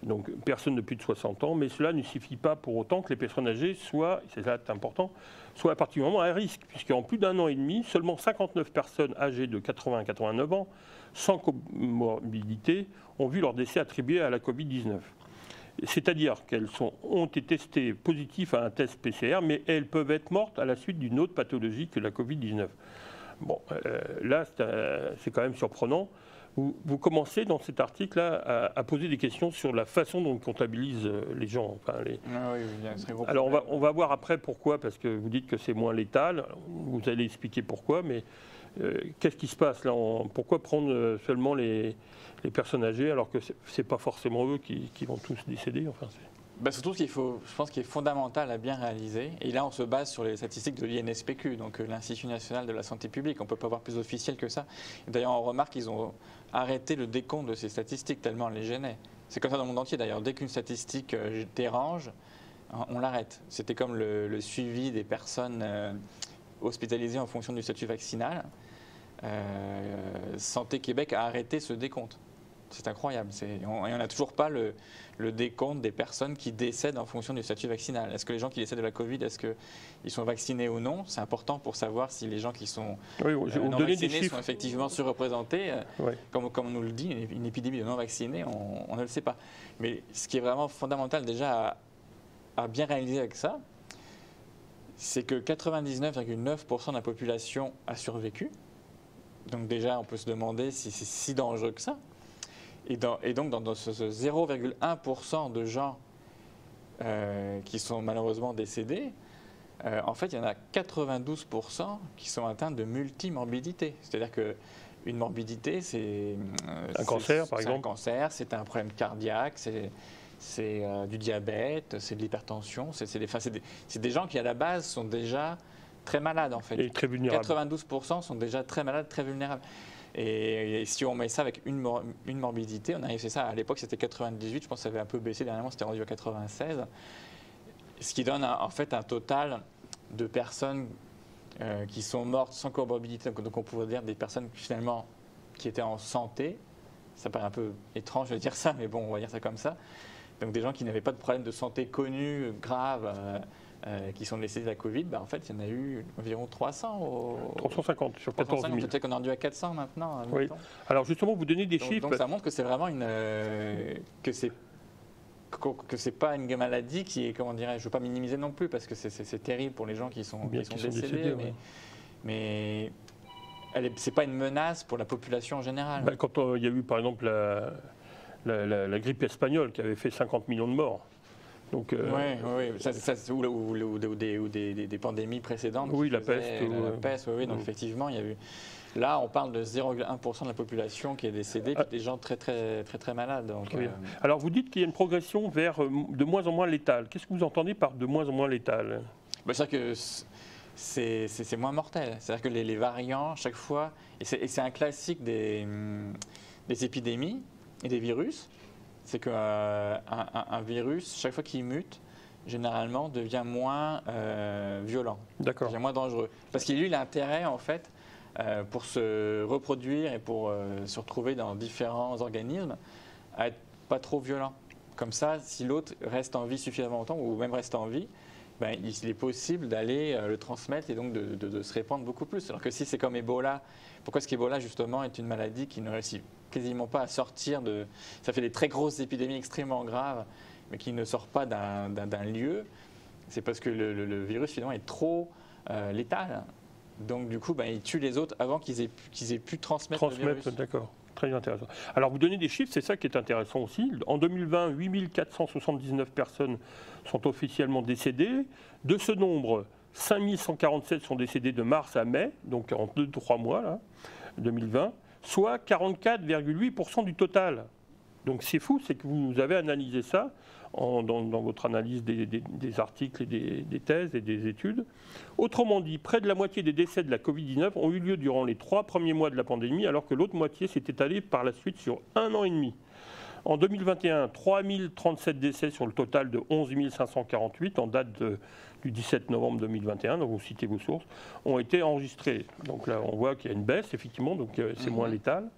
Donc, personne de plus de 60 ans. Mais cela ne suffit pas pour autant que les personnes âgées soient, c'est là important, soient particulièrement à risque, puisqu'en plus d'un an et demi, seulement 59 personnes âgées de 80 à 89 ans, sans comorbidité, ont vu leur décès attribué à la Covid-19. C'est-à-dire qu'elles ont été testées positives à un test PCR, mais elles peuvent être mortes à la suite d'une autre pathologie que la Covid-19. Bon, là, c'est quand même surprenant. Vous commencez dans cet article-là à poser des questions sur la façon dont on comptabilise les gens. Enfin, Ah oui, il y a un très gros Alors problème. on va voir après pourquoi, parce que vous dites que c'est moins létal. Vous allez expliquer pourquoi, mais qu'est-ce qui se passe là? Pourquoi prendre seulement les personnes âgées alors que ce n'est pas forcément eux qui vont tous décéder? Enfin, Surtout ce qu'il faut, je pense qu'il est fondamental à bien réaliser, et là on se base sur les statistiques de l'INSPQ, donc l'Institut national de la santé publique, on ne peut pas avoir plus officiel que ça. D'ailleurs on remarque qu'ils ont arrêté le décompte de ces statistiques tellement elles les gênaient. C'est comme ça dans le monde entier d'ailleurs, dès qu'une statistique dérange, on l'arrête. C'était comme le suivi des personnes hospitalisées en fonction du statut vaccinal. Santé Québec a arrêté ce décompte. C'est incroyable. Et on n'a toujours pas le décompte des personnes qui décèdent en fonction du statut vaccinal. Est-ce que les gens qui décèdent de la Covid, est-ce qu'ils sont vaccinés ou non? C'est important pour savoir si les gens qui sont non vaccinés sont effectivement surreprésentés. Oui. Comme on nous le dit, une épidémie de non vaccinés, on ne le sait pas. Mais ce qui est vraiment fondamental déjà à bien réaliser avec ça, c'est que 99,9% de la population a survécu. Donc déjà, on peut se demander si c'est si dangereux que ça. Et donc, dans ce 0,1% de gens qui sont malheureusement décédés, en fait, il y en a 92% qui sont atteints de multimorbidité. C'est-à-dire qu'une morbidité, c'est un cancer, par exemple. C'est un cancer, c'est un problème cardiaque, c'est du diabète, c'est de l'hypertension. C'est des gens qui, à la base, sont déjà très malades, en fait. Et très vulnérables. 92% sont déjà très malades, très vulnérables. Et si on met ça avec une morbidité, on arrive, c'est ça, à l'époque c'était 98, je pense que ça avait un peu baissé dernièrement, c'était rendu à 96, ce qui donne en fait un total de personnes qui sont mortes sans comorbidité, donc on pourrait dire des personnes finalement qui étaient en santé, ça paraît un peu étrange de dire ça, mais bon, on va dire ça comme ça, donc des gens qui n'avaient pas de problème de santé connus, graves, qui sont décédés de la Covid, en fait, il y en a eu environ 300. 350 sur 14 000. Peut-être qu'on est rendu à 400 maintenant. Oui. Alors justement, vous donnez des chiffres. Donc ça montre que c'est vraiment que c'est pas une maladie qui est, comment dirais-je, je ne veux pas minimiser non plus parce que c'est terrible pour les gens qui sont décédés, mais c'est pas une menace pour la population en général. Quand il y a eu par exemple la grippe espagnole qui avait fait 50 millions de morts. Donc, oui. Ou des pandémies précédentes. Oui, la peste. La peste, oui. Donc effectivement, il y a eu. Là, on parle de 0,1% de la population qui est décédée, puis des gens très malades. Donc, oui. Alors, vous dites qu'il y a une progression vers de moins en moins létale. Qu'est-ce que vous entendez par de moins en moins létale? C'est-à-dire que c'est moins mortel. C'est-à-dire que les variants, chaque fois, et c'est un classique des épidémies et des virus, c'est qu'un virus, chaque fois qu'il mute, généralement devient moins violent, devient moins dangereux. Parce qu'il a eu l'intérêt, en fait, pour se reproduire et pour se retrouver dans différents organismes, à être pas trop violent. Comme ça, si l'autre reste en vie suffisamment longtemps, ou même reste en vie, il est possible d'aller le transmettre et donc de se répandre beaucoup plus. Alors que si c'est comme Ebola, pourquoi est-ce qu'Ebola, justement, est une maladie qui ne réussit quasiment pas à sortir de... Ça fait des très grosses épidémies extrêmement graves, mais qui ne sort pas d'un lieu. C'est parce que le virus, finalement, est trop létal. Donc du coup, ils tuent les autres avant qu'ils aient pu transmettre le virus. D'accord. Très intéressant. Alors, vous donnez des chiffres, c'est ça qui est intéressant aussi. En 2020, 8479 personnes sont officiellement décédées. De ce nombre, 5147 sont décédées de mars à mai, donc en 2-3 mois, là, 2020, soit 44,8% du total. Donc c'est fou, c'est que vous avez analysé ça dans votre analyse des articles et des thèses et des études. Autrement dit, près de la moitié des décès de la Covid-19 ont eu lieu durant les 3 premiers mois de la pandémie, alors que l'autre moitié s'est étalée par la suite sur 1 an et demi. En 2021, 3037 décès sur le total de 11 548 en date du 17 novembre 2021, donc vous citez vos sources, ont été enregistrés. Donc là, on voit qu'il y a une baisse, effectivement, donc c'est moins létal.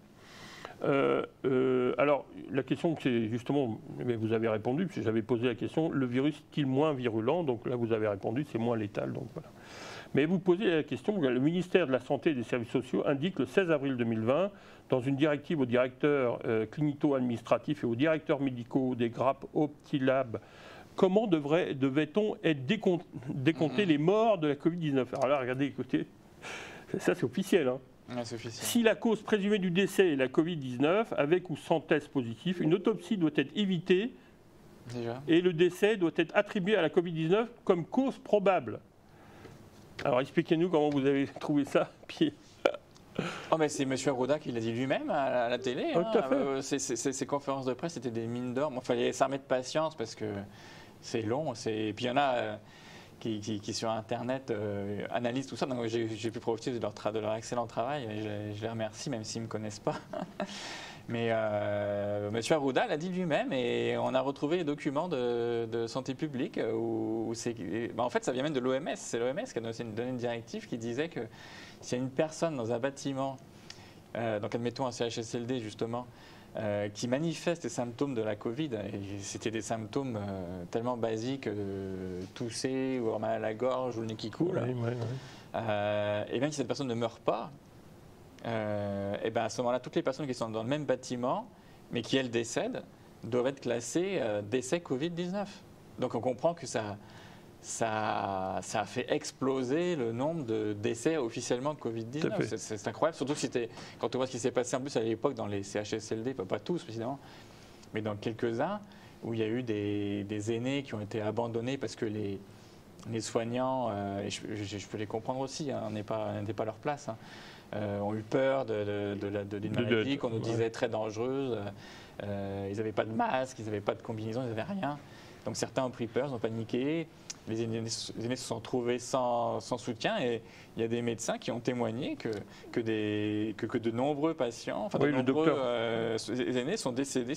Alors, la question, c'est justement, mais vous avez répondu, parce que j'avais posé la question, le virus est-il moins virulent? Donc là, vous avez répondu, c'est moins létal. Donc voilà. Mais vous posez la question, le ministère de la Santé et des Services sociaux indique le 16 avril 2020, dans une directive aux directeurs clinico-administratifs et aux directeurs médicaux des GRAP Optilab, comment devait-on être décompter les morts de la Covid-19? Alors là, regardez, écoutez, ça c'est officiel, hein. Si la cause présumée du décès est la Covid-19, avec ou sans test positif, une autopsie doit être évitée et le décès doit être attribué à la Covid-19 comme cause probable. Alors expliquez-nous comment vous avez trouvé ça. Oh, mais c'est M. Arruda qui l'a dit lui-même à la télé. Oh, tout à fait. Ces conférences de presse, c'était des mines d'or. Il fallait s'armer de patience parce que c'est long. Et puis il y en a qui sur Internet analysent tout ça. Donc j'ai pu profiter de leur excellent travail. Et je les remercie, même s'ils ne me connaissent pas. Mais M. Arruda l'a dit lui-même et on a retrouvé les documents de santé publique où en fait ça vient même de l'OMS. C'est l'OMS qui a donné une directive qui disait que s'il y a une personne dans un bâtiment, donc admettons un CHSLD justement, qui manifeste les symptômes de la Covid, et c'était des symptômes tellement basiques, tousser ou avoir mal à la gorge ou le nez qui coule, et même si cette personne ne meurt pas, et ben à ce moment-là, toutes les personnes qui sont dans le même bâtiment, mais qui elles décèdent, doivent être classées décès Covid-19. Donc on comprend que ça a fait exploser le nombre de décès officiellement de Covid-19. C'est incroyable, surtout quand on voit ce qui s'est passé en plus à l'époque dans les CHSLD, pas tous évidemment, mais dans quelques-uns, où il y a eu des aînés qui ont été abandonnés parce que les soignants, et je peux les comprendre aussi, on n'est pas à leur place, ont eu peur d'une maladie qu'on nous disait très dangereuse. Ils n'avaient pas de masque, ils n'avaient pas de combinaison, ils n'avaient rien. Donc certains ont pris peur, ils ont paniqué. Les aînés se sont trouvés sans soutien et il y a des médecins qui ont témoigné que de nombreux patients, enfin de nombreux aînés sont décédés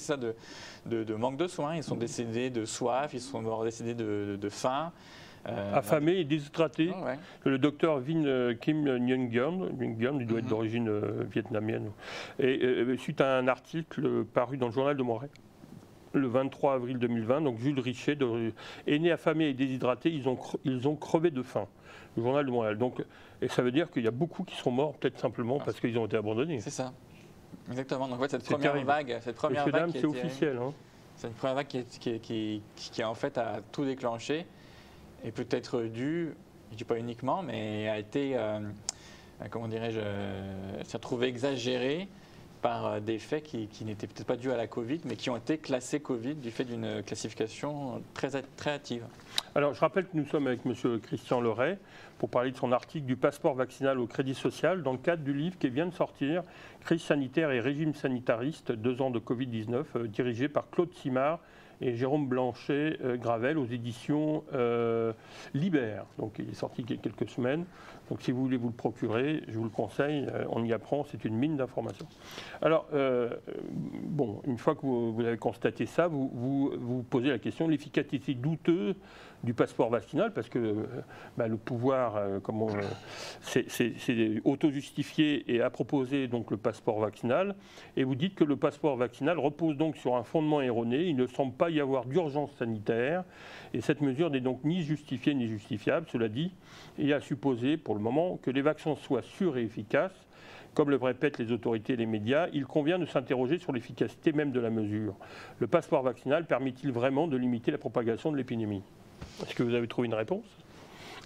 de manque de soins, ils sont décédés de soif, ils sont décédés de faim. Affamés et déshydratés. Le docteur Vinh Kim Nguyen, il doit être d'origine vietnamienne, et suite à un article paru dans le journal de Montréal le 23 avril 2020, donc Jules Richet, aînés affamés et déshydratés, ils ont crevé de faim. Le journal de Montréal. Donc, et ça veut dire qu'il y a beaucoup qui sont morts, peut-être simplement parce qu'ils ont été abandonnés. C'est ça. Exactement. Donc en fait, cette première vague, c'est officiel. Hein. C'est une première vague qui en fait a tout déclenché et peut-être dû, je ne dis pas uniquement, mais a été, comment dirais-je, s'est retrouvé exagéré par des faits qui n'étaient peut-être pas dus à la Covid, mais qui ont été classés Covid du fait d'une classification très hâtive. Alors, je rappelle que nous sommes avec M. Christian Leray pour parler de son article du passeport vaccinal au crédit social dans le cadre du livre qui vient de sortir, Crise sanitaire et régime sanitariste, 2 ans de Covid-19, dirigé par Claude Simard et Jérôme Blanchet-Gravel aux éditions Libère. Donc il est sorti il y a quelques semaines. Donc si vous voulez vous le procurer, je vous le conseille, on y apprend, c'est une mine d'informations. Alors, bon, une fois que vous avez constaté ça, vous posez la question de l'efficacité douteuse du passeport vaccinal, parce que le pouvoir c'est auto-justifié et a proposé donc le passeport vaccinal, et vous dites que le passeport vaccinal repose donc sur un fondement erroné, il ne semble pas y avoir d'urgence sanitaire, et cette mesure n'est donc ni justifiée ni justifiable, cela dit, et à supposer pour le moment que les vaccins soient sûrs et efficaces. Comme le répètent les autorités et les médias, il convient de s'interroger sur l'efficacité même de la mesure. Le passeport vaccinal permet-il vraiment de limiter la propagation de l'épidémie ? Est-ce que vous avez trouvé une réponse ?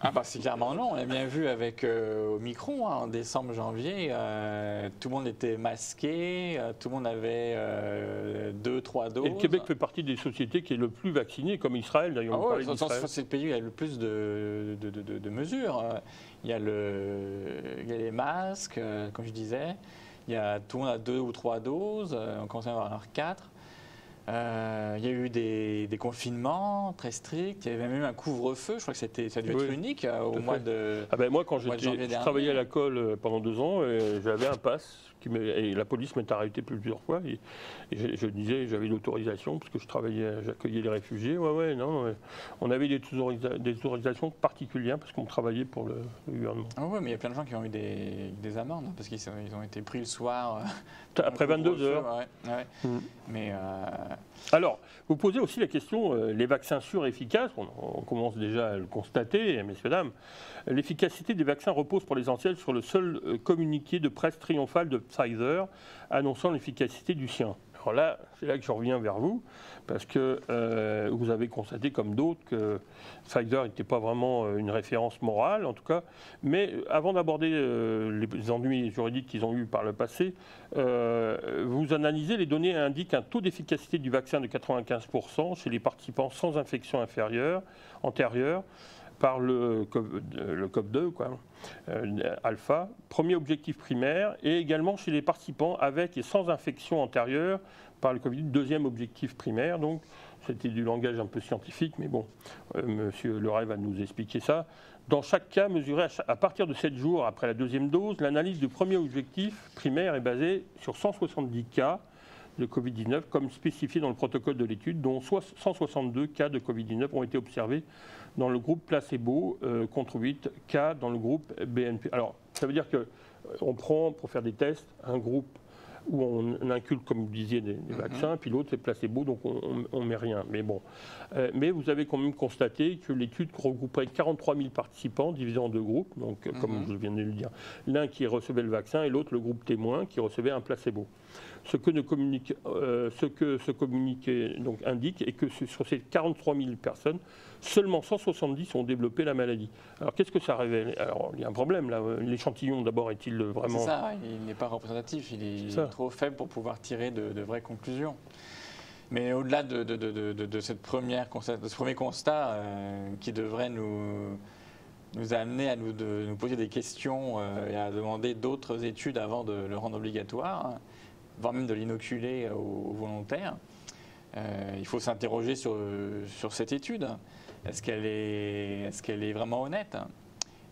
Ah bah c'est clairement non, on l'a bien vu avec Omicron, hein, en décembre, janvier, tout le monde était masqué, tout le monde avait 2-3 doses. Et le Québec fait partie des sociétés qui est le plus vacciné, comme Israël d'ailleurs. Ah ouais, c'est le pays où il y a le plus de mesures. Il y a les masques, comme je disais, tout le monde a 2 ou 3 doses, on commence à en avoir 4. Il y a eu des confinements très stricts, il y avait même eu un couvre-feu, je crois que ça a dû être unique au mois de moi, quand je travaillais à la colle pendant 2 ans, j'avais un pass et la police m'est arrêté plusieurs fois et je disais j'avais l'autorisation parce que j'accueillais les réfugiés. On avait des autorisations particulières parce qu'on travaillait pour le gouvernement. Ah ouais, mais il y a plein de gens qui ont eu des amendes parce qu'ils ont été pris le soir. Après 22 heures. Ouais. Mais alors, vous posez aussi la question, les vaccins sûrs et efficaces, on commence déjà à le constater, messieurs, dames, l'efficacité des vaccins repose pour l'essentiel sur le seul communiqué de presse triomphal de Pfizer annonçant l'efficacité du sien. Alors là, c'est là que je reviens vers vous, parce que vous avez constaté, comme d'autres, que Pfizer n'était pas vraiment une référence morale, en tout cas. Mais avant d'aborder les ennuis juridiques qu'ils ont eus par le passé, vous analysez, les données indiquent un taux d'efficacité du vaccin de 95% chez les participants sans infection antérieure, par le COV2, alpha, premier objectif primaire, et également chez les participants avec et sans infection antérieure par le Covid, deuxième objectif primaire. Donc, c'était du langage un peu scientifique, mais bon, Monsieur Leray va nous expliquer ça. Dans chaque cas mesuré à partir de 7 jours après la deuxième dose, l'analyse du premier objectif primaire est basée sur 170 cas de Covid-19, comme spécifié dans le protocole de l'étude, dont 162 cas de Covid-19 ont été observés dans le groupe placebo contre 8 cas dans le groupe BNP. Alors, ça veut dire qu'on prend, pour faire des tests, un groupe où on inculque, comme vous disiez, des vaccins, puis l'autre c'est placebo, donc on ne met rien. Mais bon. Mais vous avez quand même constaté que l'étude regrouperait 43 000 participants divisés en 2 groupes, donc comme je viens de le dire, l'un qui recevait le vaccin et l'autre le groupe témoin qui recevait un placebo. Ce que ce communiqué donc indique est que sur ces 43 000 personnes, seulement 170 ont développé la maladie. Alors qu'est-ce que ça révèle? Alors il y a un problème là. L'échantillon d'abord est-il vraiment... C'est ça, il n'est pas représentatif, il est trop faible pour pouvoir tirer de vraies conclusions. Mais au-delà de ce premier constat qui devrait nous amener à nous poser des questions et à demander d'autres études avant de le rendre obligatoire, voire même de l'inoculer aux volontaires, il faut s'interroger sur cette étude. Est-ce qu'elle est vraiment honnête?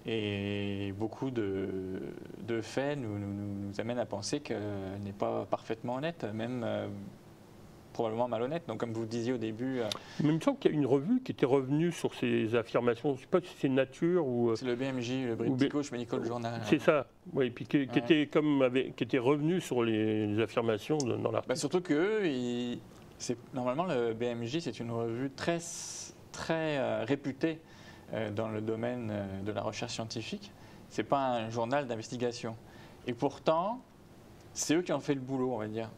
Et beaucoup de faits nous amènent à penser qu'elle n'est pas parfaitement honnête, même probablement malhonnête. Donc comme vous le disiez au début... Mais il me semble qu'il y a une revue qui était revenue sur ces affirmations. Je ne sais pas si c'est Nature ou... C'est le BMJ, le British Medical Journal. C'est ça, oui, puis qui était revenu sur les affirmations dans l'article. Surtout que normalement le BMJ, c'est une revue très réputée dans le domaine de la recherche scientifique. Ce n'est pas un journal d'investigation. Et pourtant, c'est eux qui ont fait le boulot, on va dire.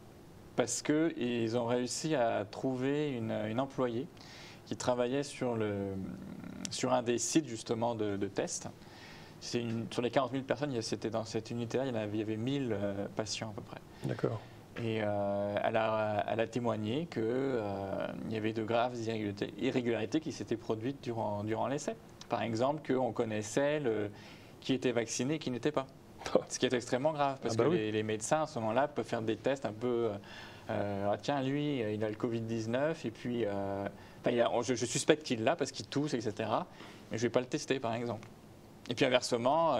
Parce qu'ils ont réussi à trouver une employée qui travaillait sur un des sites justement de tests. Sur les 40 000 personnes, dans cette unité-là, il y avait 1000 patients à peu près. D'accord. Et elle a témoigné qu'il y avait de graves irrégularités qui s'étaient produites durant l'essai. Par exemple, qu'on connaissait qui était vacciné et qui n'était pas. Ce qui est extrêmement grave, parce que les médecins, à ce moment-là, peuvent faire des tests un peu... tiens, lui, il a le Covid-19, et puis... je suspecte qu'il l'a parce qu'il tousse, etc. Mais je ne vais pas le tester, par exemple. Et puis inversement,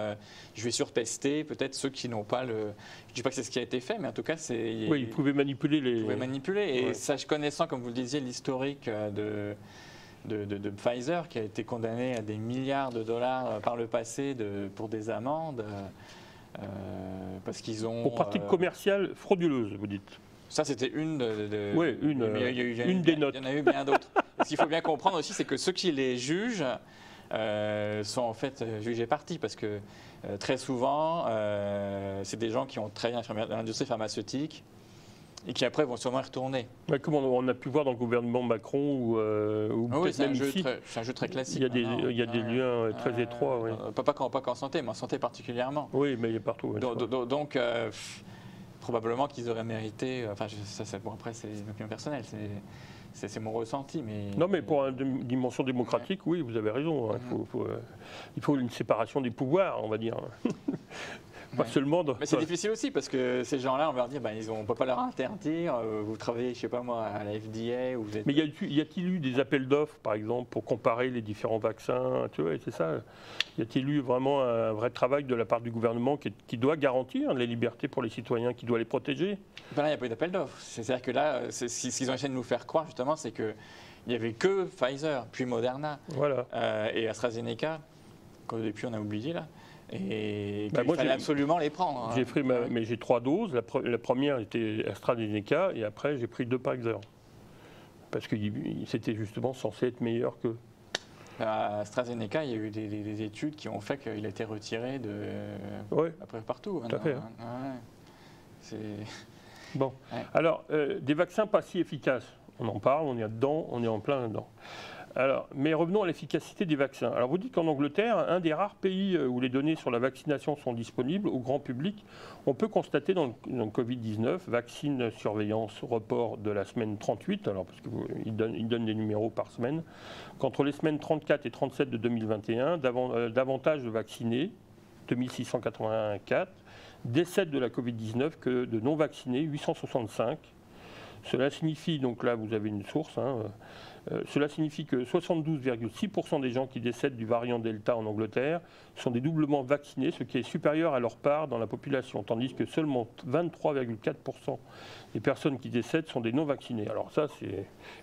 je vais surtester peut-être ceux qui n'ont pas le... Je ne dis pas que c'est ce qui a été fait, mais en tout cas, c'est... Oui, ils pouvaient manipuler les... Ils pouvaient manipuler. Et connaissant, comme vous le disiez, l'historique de Pfizer, qui a été condamné à des milliards de dollars par le passé pour des amendes, parce qu'ils ont... Pour pratique commerciale frauduleuse, vous dites. Ça, c'était une une des notes. Il y en a eu bien d'autres. Ce qu'il faut bien comprendre aussi, c'est que ceux qui les jugent sont en fait jugés partis, parce que très souvent, c'est des gens qui ont travaillé dans l'industrie pharmaceutique Et qui après vont sûrement y retourner. Comme on a pu voir dans le gouvernement Macron ou Oui, c'est même ici, un jeu très classique. il y a des liens très étroits. Oui. Pas qu'en santé, mais en santé particulièrement. Oui, mais il est partout. Donc, probablement qu'ils auraient mérité. Enfin, bon, après, c'est une opinion personnelle. C'est mon ressenti. Non, mais pour une dimension démocratique, oui, vous avez raison. Hein, il faut une séparation des pouvoirs, on va dire. Pas seulement. Mais c'est difficile aussi parce que ces gens-là, on va leur dire, on ne peut pas leur interdire. Vous travaillez, je sais pas moi, à la FDA. Ou vous êtes... Mais y a-t-il eu des appels d'offres, par exemple, pour comparer les différents vaccins? Tu vois, c'est ça. Y a-t-il eu vraiment un vrai travail de la part du gouvernement qui doit garantir les libertés pour les citoyens, qui doit les protéger? Là, il n'y a pas eu d'appel d'offres. C'est-à-dire que là, ce qu'ils ont essayé de nous faire croire, justement, c'est qu'il n'y avait que Pfizer, puis Moderna et AstraZeneca, qu'au début on a oublié là. Et il fallait absolument les prendre. J'ai pris mais j'ai 3 doses. La première était AstraZeneca et après j'ai pris 2 Pfizer. Parce que c'était justement censé être meilleur que... AstraZeneca, il y a eu des études qui ont fait qu'il a été retiré après partout. Tout à fait. Bon. Ouais. Alors, des vaccins pas si efficaces. On en parle, on est dedans, on est en plein dedans. Alors, mais revenons à l'efficacité des vaccins. Alors vous dites qu'en Angleterre, un des rares pays où les données sur la vaccination sont disponibles au grand public, on peut constater dans le Covid-19, vaccine surveillance report de la semaine 38, alors parce qu'ils donnent des numéros par semaine, qu'entre les semaines 34 et 37 de 2021, davantage de vaccinés, 2684, décèdent de la Covid-19 que de non-vaccinés, 865. Cela signifie, donc là vous avez une source, cela signifie que 72,6% des gens qui décèdent du variant Delta en Angleterre sont des doublement vaccinés, ce qui est supérieur à leur part dans la population, tandis que seulement 23,4% des personnes qui décèdent sont des non-vaccinés. Alors ça,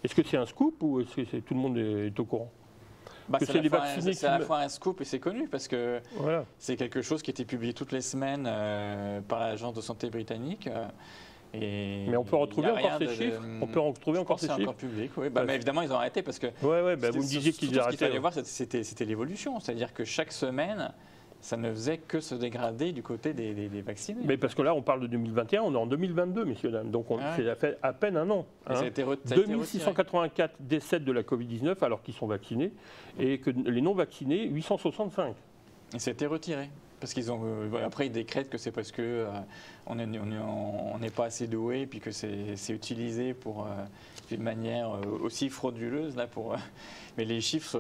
est-ce que c'est un scoop ou est-ce que tout le monde est au courant? C'est à la fois un scoop et c'est connu parce que c'est quelque chose qui était publié toutes les semaines par l'Agence de santé britannique. Mais on peut retrouver encore ces chiffres. On peut retrouver encore ces chiffres. C'est encore public, oui. Mais évidemment, ils ont arrêté parce que. Vous me disiez qu'ils arrêtaient. Ce qu'il fallait voir, c'était l'évolution. C'est-à-dire que chaque semaine, ça ne faisait que se dégrader du côté des vaccinés. Mais parce que là, on parle de 2021, on est en 2022, messieurs, dames. Donc, ça fait à peine un an. 2684 décèdent de la Covid-19 alors qu'ils sont vaccinés et que les non-vaccinés, 865. Et ça a été retiré. Parce qu'ils ont après ils décrètent que c'est parce que on n'est pas assez doué puis que c'est utilisé pour d'une manière aussi frauduleuse là mais les chiffres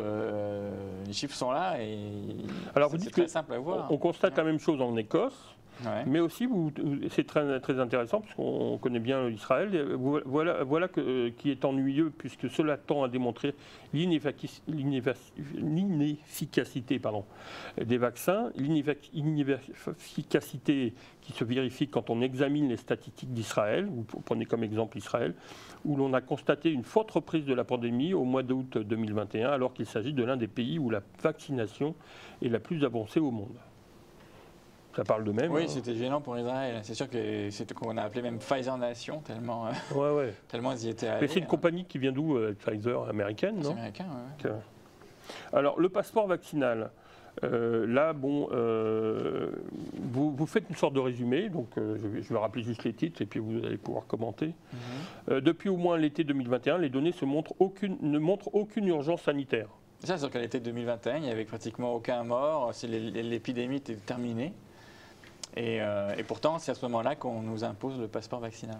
sont là et c'est très simple à voir. On constate la même chose en Écosse. Mais aussi, c'est très, très intéressant, puisqu'on connaît bien Israël. Voilà qui est ennuyeux, puisque cela tend à démontrer l'inefficacité des vaccins, l'inefficacité qui se vérifie quand on examine les statistiques d'Israël. Vous prenez comme exemple Israël, où l'on a constaté une forte reprise de la pandémie au mois d'août 2021, alors qu'il s'agit de l'un des pays où la vaccination est la plus avancée au monde. Ça parle de même. Oui, c'était gênant pour Israël. C'est sûr que c'est qu'on a appelé même Pfizer Nation, tellement, tellement ils y étaient allés. Mais c'est une compagnie qui vient d'où, Pfizer, américaine, non? C'est américain, oui. Alors, le passeport vaccinal. Là, vous faites une sorte de résumé, donc je vais rappeler juste les titres et puis vous allez pouvoir commenter. Depuis au moins l'été 2021, les données ne montrent aucune urgence sanitaire. Ça, c'est qu'à l'été 2021, il n'y avait pratiquement aucun mort, l'épidémie était terminée. Et pourtant, c'est à ce moment-là qu'on nous impose le passeport vaccinal.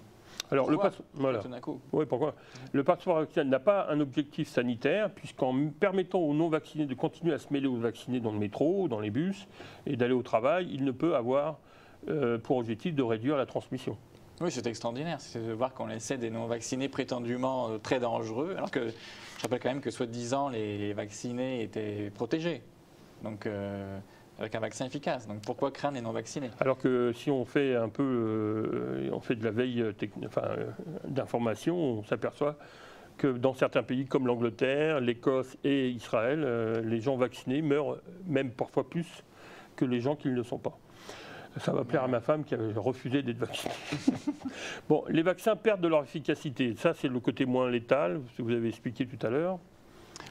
Alors, pourquoi? Le passeport vaccinal n'a pas un objectif sanitaire, puisqu'en permettant aux non-vaccinés de continuer à se mêler aux vaccinés dans le métro, dans les bus, et d'aller au travail, il ne peut avoir pour objectif de réduire la transmission. Oui, c'est extraordinaire. C'est de voir qu'on laissait des non-vaccinés prétendument très dangereux, alors que je rappelle quand même que soi-disant les vaccinés étaient protégés. Donc, avec un vaccin efficace. Donc pourquoi craindre les non-vaccinés? Alors que si on fait un peu, on fait de la veille d'information, on s'aperçoit que dans certains pays comme l'Angleterre, l'Écosse et Israël, les gens vaccinés meurent même parfois plus que les gens qui ne le sont pas. Ça va plaire à ma femme qui a refusé d'être vaccinée. Bon, les vaccins perdent de leur efficacité. Ça, c'est le côté moins létal, ce que vous avez expliqué tout à l'heure.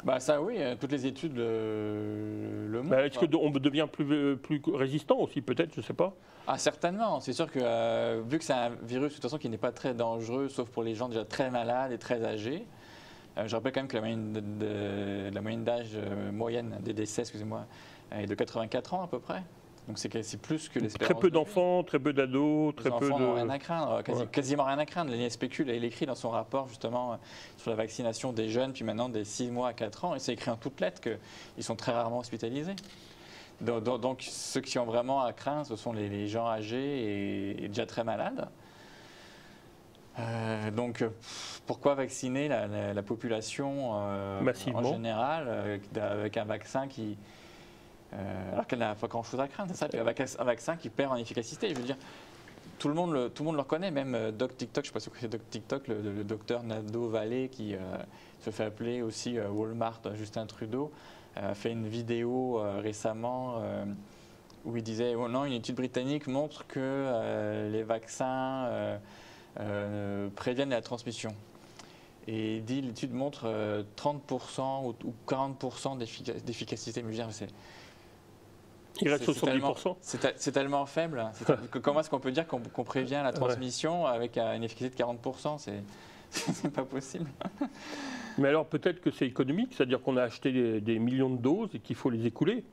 Bah ça oui, toutes les études le montrent. Est-ce qu'on devient plus résistant aussi, peut-être, je ne sais pas. Ah certainement, c'est sûr que vu que c'est un virus de toute façon qui n'est pas très dangereux, sauf pour les gens déjà très malades et très âgés, je rappelle quand même que la moyenne d'âge moyenne des décès, excusez-moi, est de 84 ans à peu près. Donc c'est plus que l'espérance. Très peu d'enfants, très peu d'ados, très peu de... Les enfants n'ont rien à craindre, quasiment rien à craindre. L'INSPQ, il écrit dans son rapport justement sur la vaccination des jeunes, puis maintenant des 6 mois à 4 ans, et c'est écrit en toutes lettres qu'ils sont très rarement hospitalisés. Donc ceux qui ont vraiment à craindre, ce sont les gens âgés et déjà très malades. Donc pourquoi vacciner la population massivement en général avec un vaccin qui... alors qu'elle n'a pas grand-chose à craindre, c'est ça. Puis avec un vaccin qui perd en efficacité, je veux dire, tout le monde le reconnaît, même Doc TikTok, je ne sais pas si c'est Doc TikTok, le docteur Nadeau Vallée qui se fait appeler aussi Walmart Justin Trudeau, a fait une vidéo récemment où il disait oh non, une étude britannique montre que les vaccins préviennent la transmission. Et il dit l'étude montre 30% ou 40% d'efficacité. Mais je veux dire, il reste 70%. C'est tellement faible. Comment est-ce qu'on peut dire qu'on prévient la transmission avec une efficacité de 40%? C'est pas possible. Mais alors peut-être que c'est économique, c'est-à-dire qu'on a acheté des millions de doses et qu'il faut les écouler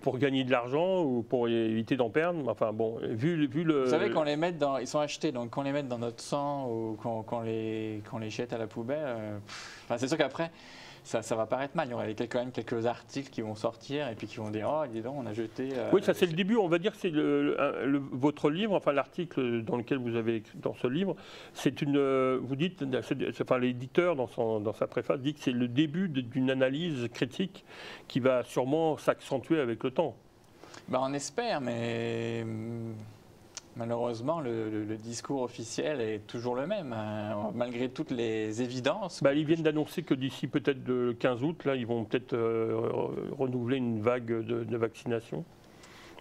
pour gagner de l'argent ou pour éviter d'en perdre. Enfin bon, vu le... Vous savez, ils sont achetés, donc qu'on les mette dans notre sang ou qu'on les jette à la poubelle, c'est sûr qu'après, ça va paraître mal. Il y aura quand même quelques articles qui vont sortir et puis qui vont dire oh, dis donc, on a jeté. Oui, ça c'est le début. On va dire que c'est votre livre, enfin l'article dans lequel vous avez écrit dans ce livre, c'est vous dites, enfin l'éditeur dans sa préface dit que c'est le début d'une analyse critique qui va sûrement s'accentuer avec le temps. Ben, on espère, mais malheureusement, le discours officiel est toujours le même, malgré toutes les évidences. Ils viennent d'annoncer que d'ici peut-être le 15 août, là, ils vont peut-être renouveler une vague de vaccination.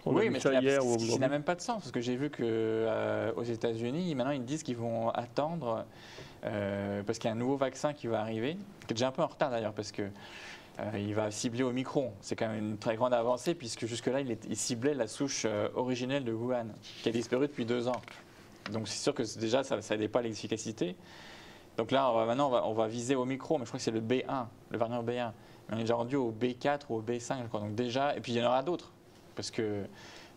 Oui, mais ça n'a même pas de sens, parce que j'ai vu qu'aux États-Unis, maintenant, ils disent qu'ils vont attendre, parce qu'il y a un nouveau vaccin qui va arriver, qui est déjà un peu en retard d'ailleurs, parce que il va cibler au micron. C'est quand même une très grande avancée puisque jusque-là, il ciblait la souche originelle de Wuhan, qui a disparu depuis 2 ans. Donc c'est sûr que déjà, ça n'aidait pas l'efficacité. Donc là, maintenant, on va viser au micron, mais je crois que c'est le B1, le variant B1. Mais on est déjà rendu au B4 ou au B5, je crois. Donc déjà, et puis il y en aura d'autres, parce que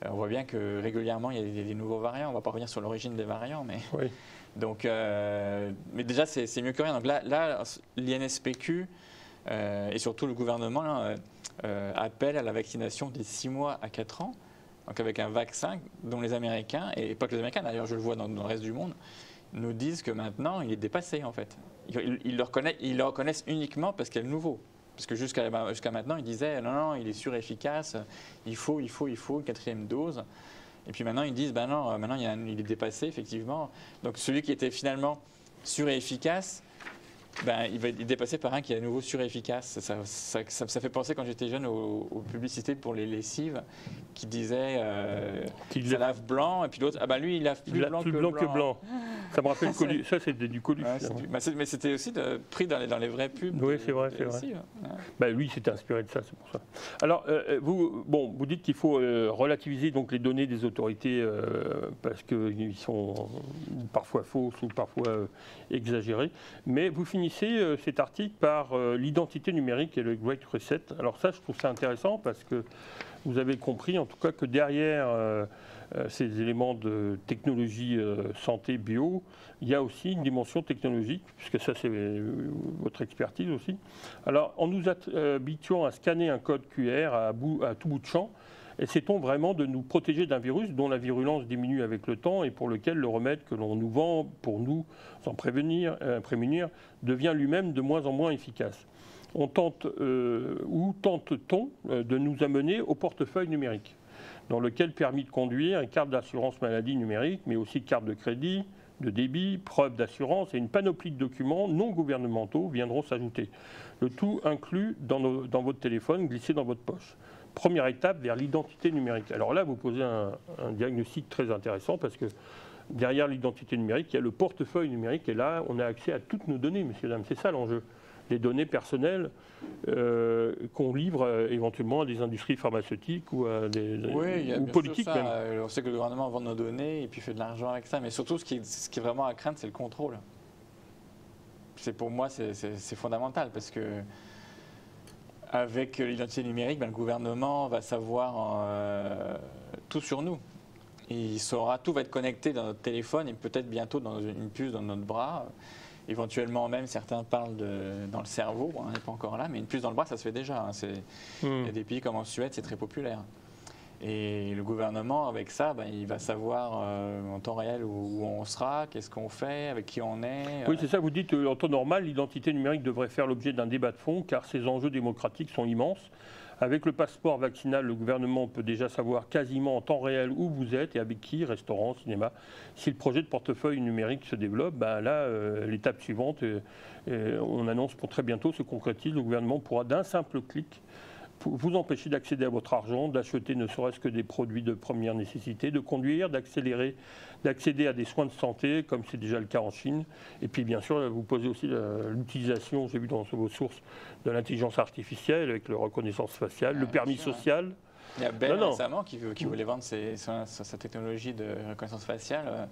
on voit bien que régulièrement, il y a des nouveaux variants. On ne va pas revenir sur l'origine des variants, mais... Oui. Donc, mais déjà, c'est mieux que rien. Donc là l'INSPQ... et surtout le gouvernement appelle à la vaccination des 6 mois à 4 ans, donc avec un vaccin dont les Américains, et pas que les Américains d'ailleurs, je le vois dans le reste du monde, nous disent que maintenant il est dépassé en fait. Ils le reconnaissent uniquement parce qu'il est nouveau. Parce que jusqu'à maintenant ils disaient non, il est surefficace, il faut une 4e dose. Et puis maintenant ils disent non, maintenant il est dépassé effectivement. Donc celui qui était finalement surefficace, il va être dépassé par un qui est à nouveau surefficace. Ça fait penser quand j'étais jeune aux publicités pour les lessives qui disaient ça lave blanc et puis l'autre lui il lave plus blanc que blanc. Ça me rappelle ça c'était du Coluche. Mais c'était aussi pris dans les vraies pubs. Oui, c'est vrai. Lui s'était inspiré de ça, c'est pour ça. Alors vous dites qu'il faut relativiser donc les données des autorités parce qu'ils sont parfois fausses ou parfois exagérées, mais vous finissez cet article par l'identité numérique et le Great Reset. Alors ça, je trouve ça intéressant parce que vous avez compris en tout cas que derrière ces éléments de technologie santé bio, il y a aussi une dimension technologique, puisque ça c'est votre expertise aussi. Alors en nous habituant à scanner un code QR à tout bout de champ, essaie-t-on vraiment de nous protéger d'un virus dont la virulence diminue avec le temps et pour lequel le remède que l'on nous vend pour nous en prémunir devient lui-même de moins en moins efficace? Tente-t-on de nous amener au portefeuille numérique, dans lequel permis de conduire, carte d'assurance maladie numérique, mais aussi carte de crédit, de débit, preuve d'assurance et une panoplie de documents non gouvernementaux viendront s'ajouter. Le tout inclus dans votre téléphone, glissé dans votre poche. Première étape vers l'identité numérique. Alors là, vous posez un diagnostic très intéressant parce que derrière l'identité numérique, il y a le portefeuille numérique et là, on a accès à toutes nos données, messieurs, dames. C'est ça l'enjeu. des données personnelles qu'on livre éventuellement à des industries pharmaceutiques ou à des ou politiques même. On sait que le gouvernement vend nos données et puis fait de l'argent avec ça, mais surtout ce qui est vraiment à craindre, c'est le contrôle. Pour moi, c'est fondamental parce que avec l'identité numérique, le gouvernement va savoir tout sur nous. Il saura, tout va être connecté dans notre téléphone et peut-être bientôt dans une puce dans notre bras. Éventuellement même, certains parlent dans le cerveau, bon, on n'est pas encore là, mais une puce dans le bras, ça se fait déjà. Hein. Il y a des pays comme en Suède, c'est très populaire. Et le gouvernement, avec ça, il va savoir en temps réel où on sera, qu'est-ce qu'on fait, avec qui on est. Oui, c'est ça, vous dites en temps normal, l'identité numérique devrait faire l'objet d'un débat de fond, car ces enjeux démocratiques sont immenses. Avec le passeport vaccinal, le gouvernement peut déjà savoir quasiment en temps réel où vous êtes et avec qui, restaurant, cinéma. Si le projet de portefeuille numérique se développe, là, l'étape suivante, on annonce pour très bientôt, se concrétise, le gouvernement pourra d'un simple clic vous empêcher d'accéder à votre argent, d'acheter ne serait-ce que des produits de première nécessité, de conduire, d'accéder à des soins de santé, comme c'est déjà le cas en Chine. Et puis bien sûr, vous posez aussi l'utilisation, j'ai vu dans vos sources, de l'intelligence artificielle avec la reconnaissance faciale, le permis social. Il y a Ben récemment qui voulait vendre sa technologie de reconnaissance faciale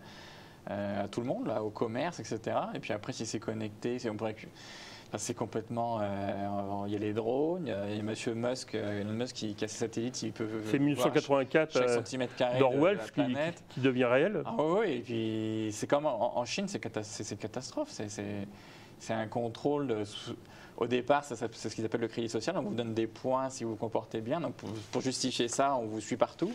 à tout le monde, là, au commerce, etc. Et puis après, si c'est connecté, on pourrait... C'est complètement. Il y a les drones, il y a Elon Musk qui a ses satellites, il peut. C'est 1984 d'Orwell qui devient réel. Ah oui, et puis c'est comme en Chine, c'est catastrophe. C'est un contrôle. Au départ, c'est ce qu'ils appellent le crédit social. On vous donne des points si vous vous comportez bien. Donc pour justifier ça, on vous suit partout.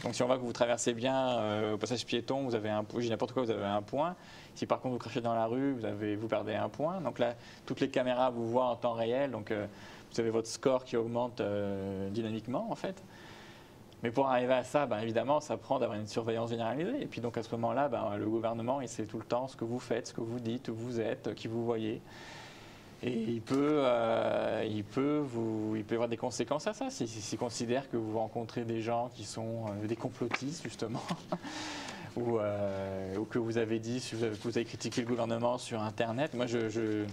Donc si on voit que vous traversez bien au passage piéton, vous avez je dis n'importe quoi, vous avez un point. Si par contre vous crachez dans la rue, vous perdez un point. Donc là, toutes les caméras vous voient en temps réel. Donc vous avez votre score qui augmente dynamiquement en fait. Mais pour arriver à ça, évidemment, ça prend d'avoir une surveillance généralisée. Et puis donc à ce moment-là, le gouvernement, il sait tout le temps ce que vous faites, ce que vous dites, où vous êtes, qui vous voyez. Et il peut y avoir des conséquences à ça, s'il considère que vous rencontrez des gens qui sont des complotistes, justement, ou que vous avez dit, vous avez critiqué le gouvernement sur Internet. Moi, je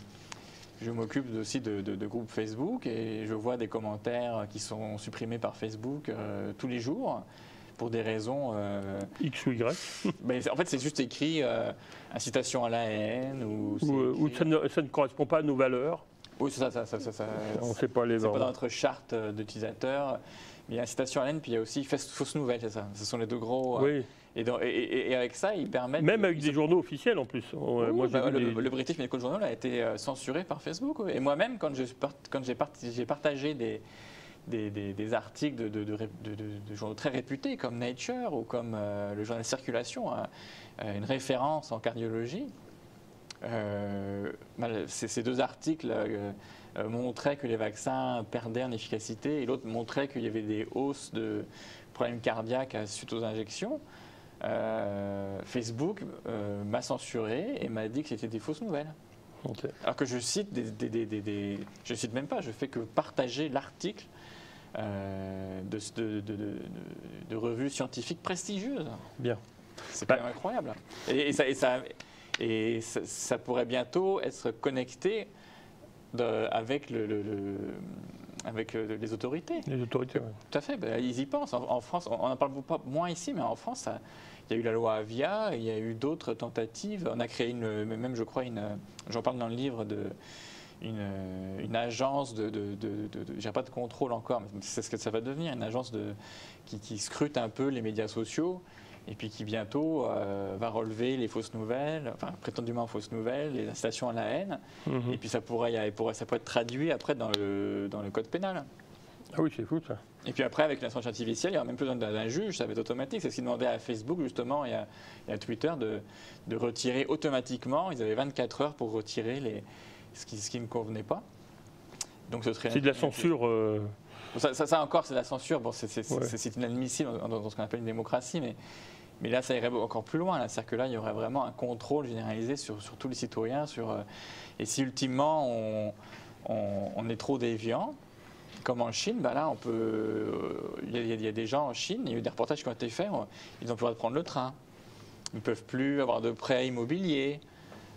m'occupe aussi de groupes Facebook et je vois des commentaires qui sont supprimés par Facebook tous les jours pour des raisons... X ou Y. Mais en fait, c'est juste écrit incitation à la haine ou ça ne correspond pas à nos valeurs. Oui, ça on ne sait pas les c'est pas dans notre charte d'utilisateur. Il y a incitation à la haine, puis il y a aussi fausse nouvelle, c'est ça. Ce sont les deux gros... Oui. Et avec ça, ils permettent... Même avec des journaux officiels en plus. Oui, le British Medical Journal a été censuré par Facebook. Et moi-même, quand j'ai partagé des articles de journaux très réputés comme Nature ou comme le journal Circulation, une référence en cardiologie, ces deux articles montraient que les vaccins perdaient en efficacité et l'autre montrait qu'il y avait des hausses de problèmes cardiaques suite aux injections. Facebook m'a censuré et m'a dit que c'était des fausses nouvelles. Okay. Alors que je cite je cite même pas, je fais que partager l'article de revues scientifiques prestigieuses. Bien. C'est quand même incroyable. Et ça pourrait bientôt être connecté avec les autorités. Les autorités, oui. Tout à fait, ils y pensent. En France, on n'en parle pas moins ici, mais en France, il y a eu la loi Avia, il y a eu d'autres tentatives. On a créé même je crois, j'en parle dans le livre, une agence j'ai pas de contrôle encore, mais c'est ce que ça va devenir, une agence qui scrute un peu les médias sociaux et puis qui bientôt va relever les fausses nouvelles, enfin prétendument fausses nouvelles, les incitations à la haine, et puis ça pourrait être traduit après dans le code pénal. Ah oui, c'est fou ça. Et puis après, avec l'intelligence artificielle, il n'y aura même plus besoin d'un juge, ça va être automatique. C'est ce qu'ils demandaient à Facebook justement et à Twitter de retirer automatiquement. Ils avaient 24 heures pour retirer ce qui ne convenait pas. Donc ce serait... C'est de la censure. Ça encore, c'est de la censure. Bon, c'est inadmissible dans ce qu'on appelle une démocratie, mais là, ça irait encore plus loin. C'est-à-dire que là, il y aurait vraiment un contrôle généralisé sur tous les citoyens. Et si ultimement, on est trop déviant, comme en Chine, là, il y a des gens en Chine, il y a eu des reportages qui ont été faits, ils n'ont plus le droit de prendre le train. Ils ne peuvent plus avoir de prêts immobiliers.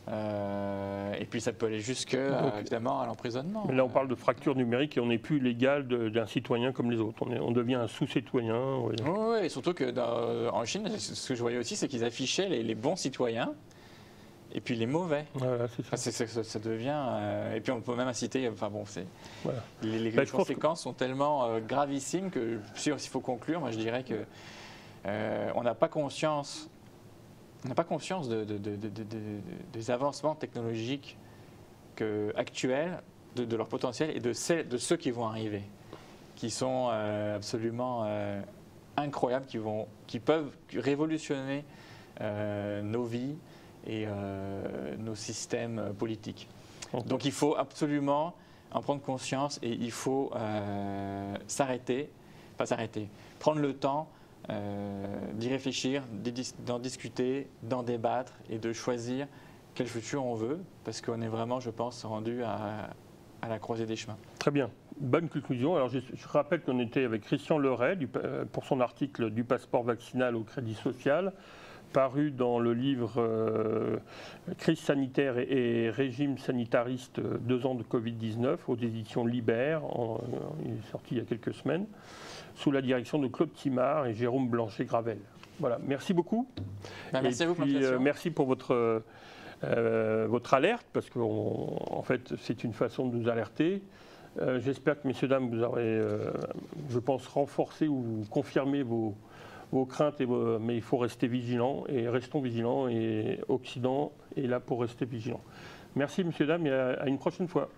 Et puis ça peut aller jusque, évidemment, à l'emprisonnement. Mais là, on parle de fracture numérique et on n'est plus l'égal d'un citoyen comme les autres. On devient un sous-citoyen. Oui, et surtout qu'en Chine, ce que je voyais aussi, c'est qu'ils affichaient les bons citoyens et puis les mauvais. Voilà, c'est ça. Ça devient... et puis on peut même inciter... Enfin bon, voilà. Les conséquences sont tellement gravissimes que, s'il faut conclure, moi je dirais que on n'a pas conscience... On n'a pas conscience des avancements technologiques actuels, de leur potentiel et de ceux qui vont arriver, qui sont absolument incroyables, qui peuvent révolutionner nos vies et nos systèmes politiques. Donc il faut absolument en prendre conscience et il faut prendre le temps d'y réfléchir, d'en discuter, d'en débattre et de choisir quel futur on veut, parce qu'on est vraiment, je pense, rendu à la croisée des chemins. Très bien, bonne conclusion. Alors je rappelle qu'on était avec Christian Leray pour son article du passeport vaccinal au crédit social, paru dans le livre Crise sanitaire et régime sanitariste, 2 ans de Covid-19, aux éditions Libère, il est sorti il y a quelques semaines, sous la direction de Claude Timard et Jérôme Blanchet-Gravel. Voilà, merci beaucoup. Merci à vous pour l'invitation. Merci pour votre alerte, parce qu'en fait, c'est une façon de nous alerter. J'espère que, messieurs, dames, vous aurez, je pense, renforcé ou confirmé vos craintes, mais il faut rester vigilant, et restons vigilants, et Occident est là pour rester vigilant. Merci, messieurs, dames, et à une prochaine fois.